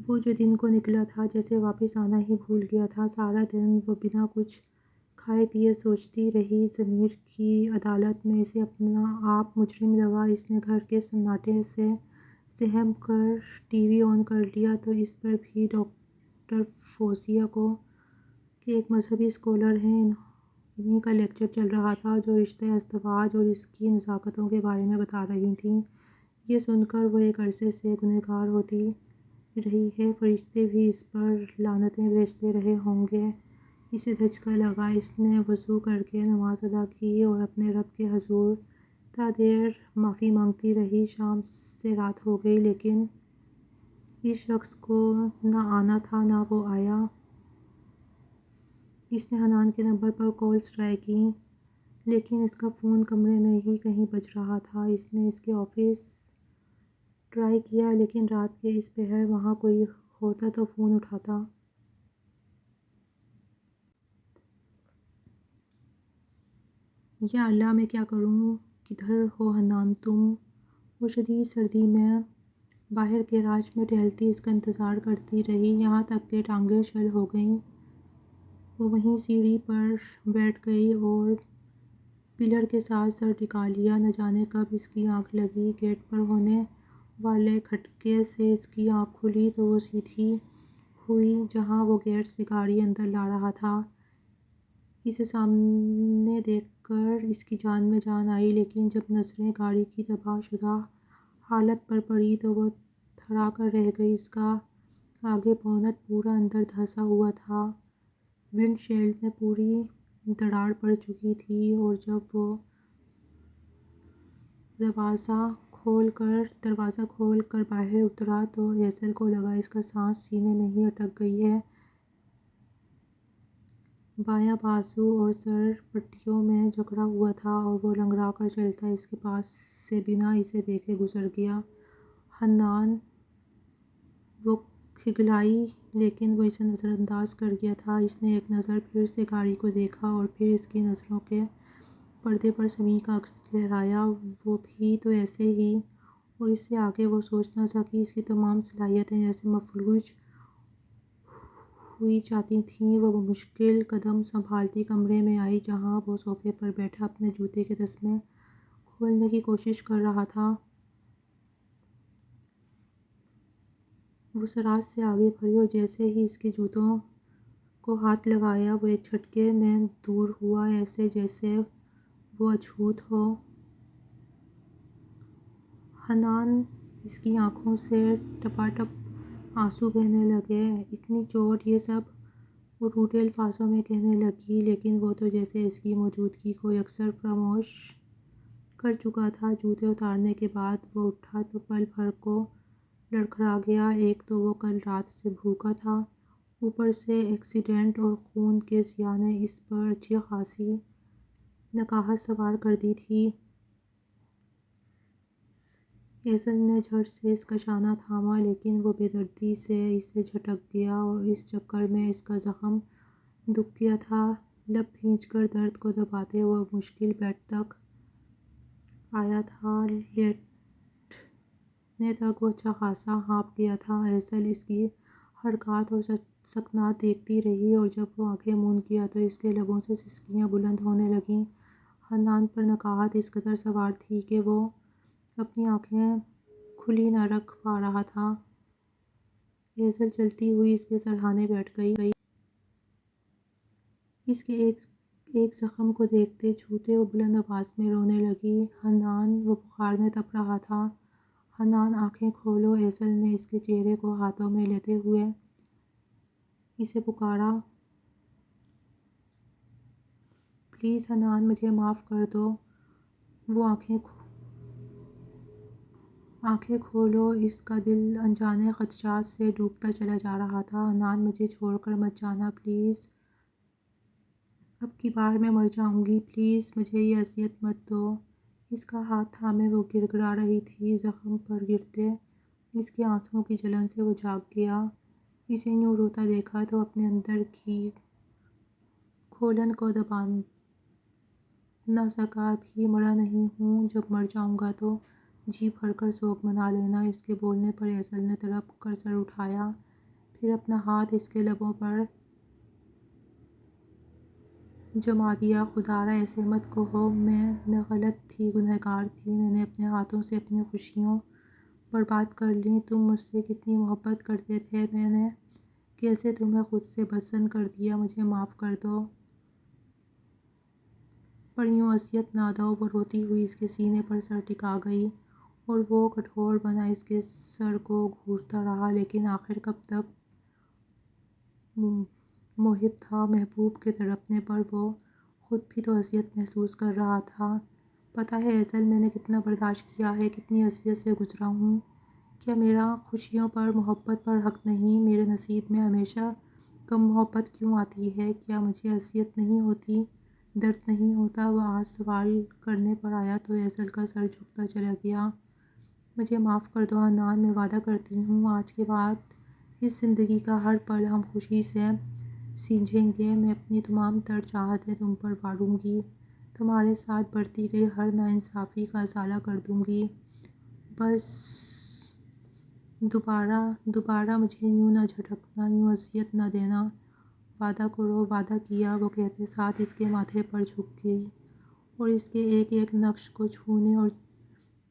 وہ جو دن کو نکلا تھا جیسے واپس آنا ہی بھول گیا تھا۔ سارا دن وہ بنا کچھ کھائے پیے سوچتی رہی۔ ضمیر کی عدالت میں اسے اپنا آپ مجرم لگا۔ اس نے گھر کے سناٹے سے سہم کر ٹی وی آن کر لیا تو اس پر بھی ڈاکٹر فوزیہ کو کہ ایک مذہبی اسکالر ہیں، انہی کا لیکچر چل رہا تھا جو رشتہ ازدواج اور اس کی نزاکتوں کے بارے میں بتا رہی تھیں۔ یہ سن کر وہ ایک عرصے سے گنہگار ہوتی رہی ہے، فرشتے بھی اس پر لعنتیں بھیجتے رہے ہوں گے۔ اسے دھچکا لگا۔ اس نے وضو کر کے نماز ادا کی اور اپنے رب کے حضور تا دیر معافی مانگتی رہی۔ شام سے رات ہو گئی لیکن اس شخص کو نہ آنا تھا نہ وہ آیا۔ اس نے حنان کے نمبر پر کالز ٹرائی کیں لیکن اس کا فون کمرے میں ہی کہیں بج رہا تھا۔ اس نے اس کے آفس ٹرائی کیا لیکن رات کے اس پہر وہاں کوئی ہوتا تو فون اٹھاتا۔ یا اللہ میں کیا کروں، کدھر ہو حنان تم؟ وہ شدید سردی میں باہر گیراج میں ٹہلتی اس کا انتظار کرتی رہی یہاں تک کہ ٹانگیں شل ہو گئیں۔ وہ وہیں سیڑھی پر بیٹھ گئی اور پلر کے ساتھ سر ٹکا لیا۔ نہ جانے کب اس کی آنکھ لگی۔ گیٹ پر ہونے والے کھٹکے سے اس کی آنکھ کھلی تو وہ سیدھی ہوئی جہاں وہ گیٹ سے گاڑی اندر لا رہا تھا۔ اسے سامنے دیکھ کر اس کی جان میں جان آئی لیکن جب نظریں گاڑی کی تباہ شدہ حالت پر پڑی تو وہ تھرا کر رہ گئی۔ اس کا آگے بونٹ پورا اندر دھنسا ہوا تھا، ونڈ شیلڈ میں پوری دراڑ پڑ چکی تھی اور جب وہ دروازہ کھول کر باہر اترا تو ایزل کو لگا اس کا سانس سینے میں ہی اٹک گئی ہے۔ بایاں بازو اور سر پٹیوں میں جکڑا ہوا تھا اور وہ لنگڑا کر چلتا اس کے پاس سے بنا اسے دیکھے گزر گیا۔ حنان، وہ کھگلائی لیکن وہ اسے نظر انداز کر گیا تھا۔ اس نے ایک نظر پھر سے گاڑی کو دیکھا اور پھر اس کی نظروں کے پردے پر سمیع کا عکس لہرایا، وہ بھی تو ایسے ہی۔ اور اس سے آگے وہ سوچ نہ سکی۔ اس کی تمام صلاحیتیں جیسے مفلوج ہوئی جاتی تھیں۔ وہ مشکل قدم سنبھالتی کمرے میں آئی جہاں وہ صوفے پر بیٹھا اپنے جوتے کے تسمے کھولنے کی کوشش کر رہا تھا۔ وہ سراج سے آگے بڑھی اور جیسے ہی اس کے جوتوں کو ہاتھ لگایا وہ ایک جھٹکے میں دور ہوا، ایسے جیسے وہ اچھوت ہو۔ حنان، اس کی آنکھوں سے ٹپا-ٹپ آنسو بہنے لگے۔ اتنی چوٹ، یہ سب وہ ٹوٹے الفاظوں میں کہنے لگی لیکن وہ تو جیسے اس کی موجودگی کو یکسر فراموش کر چکا تھا۔ جوتے اتارنے کے بعد وہ اٹھا تو پل بھر کو لڑکھڑا گیا۔ ایک تو وہ کل رات سے بھوکا تھا، اوپر سے ایکسیڈنٹ اور خون کے ضیاء نے اس پر اچھی خاصی نکاہت سوار کر دی تھی۔ ایزل نے جھٹ سے اس کا شانہ تھاما لیکن وہ بے دردی سے اسے جھٹک گیا اور اس چکر میں اس کا زخم دکھ گیا تھا۔ لب بھینچ کر درد کو دباتے وہ مشکل بیڈ تک آیا تھا۔ لیٹنے تک وہ اچھا خاصا ہانپ گیا تھا۔ ایزل اس کی حرکات اور سکنات دیکھتی رہی اور جب وہ آنکھیں موند کیا تو اس کے لبوں سے سسکیاں بلند ہونے لگیں۔ حنان پر نکاہت اس قدر سوار تھی کہ وہ اپنی آنکھیں کھلی نہ رکھ پا رہا تھا۔ ایزل چلتی ہوئی اس کے سرہانے بیٹھ گئی۔ اس کے ایک زخم کو دیکھتے چھوتے وہ بلند آواز میں رونے لگی۔ حنان، وہ بخار میں تپ رہا تھا۔ حنان، آنکھیں کھولو۔ ایزل نے اس کے چہرے کو ہاتھوں میں لیتے ہوئے اسے پکارا۔ پلیز حنان، مجھے معاف کر دو۔ وہ آنکھیں آنکھیں کھولو۔ اس کا دل انجانے خدشات سے ڈوبتا چلا جا رہا تھا۔ حنان مجھے چھوڑ کر مت جانا پلیز، اب کی بار میں مر جاؤں گی، پلیز مجھے یہ اذیت مت دو۔ اس کا ہاتھ تھامے وہ گڑ گڑا رہی تھی، زخم پر گرتے اس کے آنسوؤں کی جلن سے وہ جاگ گیا۔ اسے یوں روتا دیکھا تو اپنے اندر کی کھولن کو دبا نہ سکا۔ ابھی مرا نہیں ہوں، جب مر جاؤں گا تو جی بھر کر سوگ منا لینا۔ اس کے بولنے پر ایزل نے تڑپ کر سر اٹھایا، پھر اپنا ہاتھ اس کے لبوں پر جما دیا۔ خدارا ایسے مت کہو، میں غلط تھی، گنہگار تھی، میں نے اپنے ہاتھوں سے اپنی خوشیاں برباد کر لیں۔ تم مجھ سے کتنی محبت کرتے تھے، میں نے کیسے تمہیں خود سے بدظن کر دیا، مجھے معاف کر دو۔ پر یوں اذیت نہ دو۔ وہ روتی ہوئی اس کے سینے پر سر ٹکا گئی اور وہ کٹھور بنا اس کے سر کو گھورتا رہا، لیکن آخر کب تک؟ محب تھا محبوب کے تڑپنے پر، وہ خود بھی تو اذیت محسوس کر رہا تھا۔ پتہ ہے ایزل، میں نے کتنا برداشت کیا ہے، کتنی اذیت سے گزرا ہوں۔ کیا میرا خوشیوں پر محبت پر حق نہیں؟ میرے نصیب میں ہمیشہ کم محبت کیوں آتی ہے؟ کیا مجھے اذیت نہیں ہوتی، درد نہیں ہوتا؟ وہ آج سوال کرنے پر آیا تو ایزل کا سر جھکتا چلا گیا۔ مجھے معاف کر دو حنان، میں وعدہ کرتی ہوں آج کے بعد اس زندگی کا ہر پل ہم خوشی سے سینجھیں گے۔ میں اپنی تمام تر چاہتیں تم پر باڑوں گی، تمہارے ساتھ بڑھتی گئی ہر ناانصافی کا ازالہ کر دوں گی۔ بس دوبارہ مجھے یوں نہ جھٹکنا، یوں اذیت نہ دینا، وعدہ کرو۔ وعدہ کیا، وہ کہتے ساتھ اس کے ماتھے پر جھک گئی اور اس کے ایک ایک نقش کو چھونے اور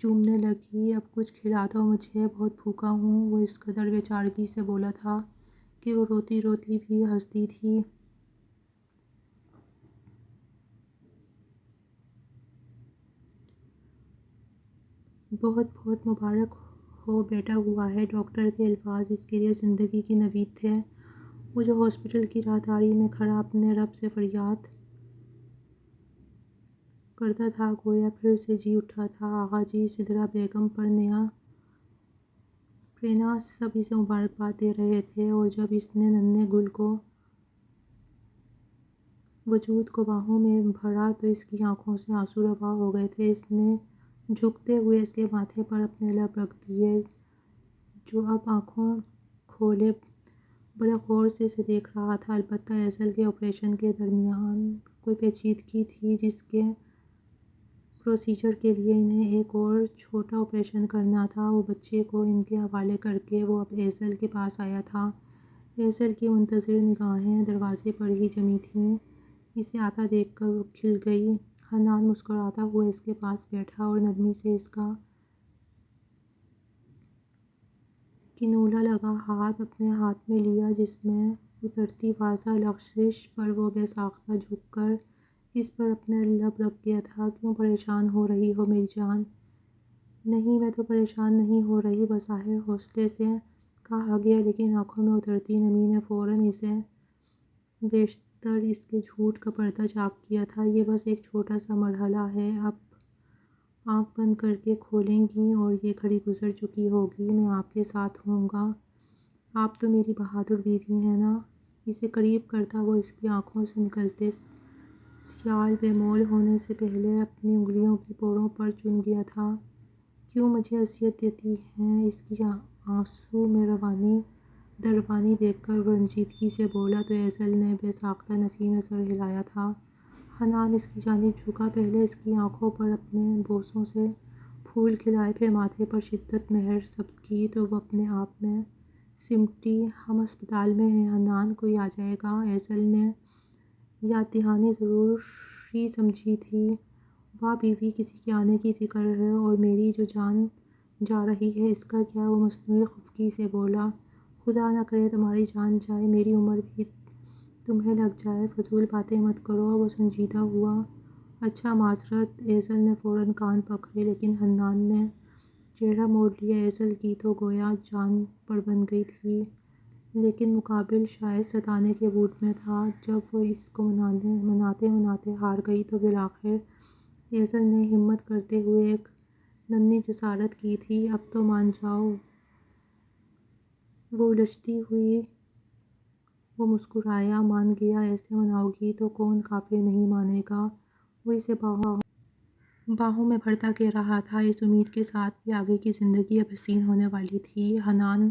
چومنے لگی۔ اب کچھ کھلا دو مجھے، بہت بھوکا ہوں۔ وہ اس قدر بے چارگی سے بولا تھا کہ وہ روتی روتی بھی ہنستی تھی۔ بہت بہت مبارک ہو بیٹا ہوا ہے۔ ڈاکٹر کے الفاظ اس کے لیے زندگی کی نوید تھے۔ وہ جو ہاسپٹل کی راہداری میں کھڑا اپنے رب سے فریاد کرتا تھا، گویا پھر سے جی اٹھا تھا۔ آغا جی، سدرا بیگم، پرینا سب اسے مبارکباد دے رہے تھے، اور جب اس نے ننھے گل کو وجود کو باہوں میں بھرا تو اس کی آنکھوں سے آنسو روا ہو گئے تھے۔ اس نے جھکتے ہوئے اس کے ماتھے پر اپنے لب رکھ دیے، جو اب آنکھوں کھولے بڑے غور سے اسے دیکھ رہا تھا۔ البتہ ایزل کے آپریشن کے درمیان کوئی پیچیدگی تھی، جس کے پروسیجر کے لیے انہیں ایک اور چھوٹا آپریشن کرنا تھا۔ وہ بچے کو ان کے حوالے کر کے وہ اب ایزل کے پاس آیا تھا۔ ایزل کی منتظر نگاہیں دروازے پر ہی جمی تھیں۔ اسے آتا دیکھ کر وہ کھل گئی۔ حنان مسکراتا ہوا اس کے پاس بیٹھا اور نرمی سے اس کا کنولا لگا ہاتھ اپنے ہاتھ میں لیا، جس میں اترتی واضح لغزش پر وہ بے ساختہ جھک کر اس پر اپنے لب رکھ گیا تھا۔ کیوں پریشان ہو رہی ہو میری جان؟ نہیں، میں تو پریشان نہیں ہو رہی، بظاہر حوصلے سے کہا گیا، لیکن آنکھوں میں اترتی نمی نے فوراً اسے بیشتر اس کے جھوٹ کا پردہ چاک کیا تھا۔ یہ بس ایک چھوٹا سا مرحلہ ہے، اب آنکھ بند کر کے کھولیں گی اور یہ گھڑی گزر چکی ہوگی، میں آپ کے ساتھ ہوں گا، آپ تو میری بہادر بیوی ہیں نا؟ اسے قریب کرتا وہ اس کی آنکھوں سے نکلتے سیال بے مول ہونے سے پہلے اپنی انگلیوں کی پوروں پر چن گیا تھا۔ کیوں مجھے اذیت دیتی ہیں؟ اس کی آنسو میں روانی دیکھ کر وہ رنجیدگی سے بولا تو ایزل نے بے ساختہ نفی میں سر ہلایا تھا۔ حنان اس کی جانب جھکا، پہلے اس کی آنکھوں پر اپنے بوسوں سے پھول کھلائے، پھر ماتھے پر شدت مہر ثبت کی تو وہ اپنے آپ میں سمٹی۔ ہم ہسپتال میں ہیں حنان، کوئی آ جائے گا؟ ایزل نے یاد دہانی ضروری سمجھی تھی۔ واہ بیوی، کسی کے آنے کی فکر ہے، اور میری جو جان جا رہی ہے اس کا کیا؟ وہ مصنوعی خفگی سے بولا۔ خدا نہ کرے تمہاری جان جائے، میری عمر بھی تمہیں لگ جائے، فضول باتیں مت کرو۔ وہ سنجیدہ ہوا۔ اچھا معذرت۔ ایزل نے فوراً کان پکڑے، لیکن حنان نے چہرہ موڑ لیا۔ ایزل کی تو گویا جان پر بن گئی تھی، لیکن مقابل شاید ستانے کے موڈ میں تھا۔ جب وہ اس کو مناتے ہار گئی تو بالآخر ایزل نے ہمت کرتے ہوئے ایک ننھی جسارت کی تھی، اب تو مان جاؤ۔ وہ الجھتی ہوئی وہ مسکرایا، مان گیا، ایسے مناؤ گی تو کون کافر نہیں مانے گا۔ وہ اسے باہوں میں بھرتا کہہ رہا تھا، اس امید کے ساتھ کہ آگے کی زندگی اب حسین ہونے والی تھی۔ حنان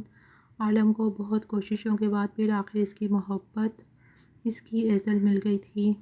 عالم کو بہت کوششوں کے بعد بالآخر اس کی محبت، اس کی ایزل مل گئی تھی۔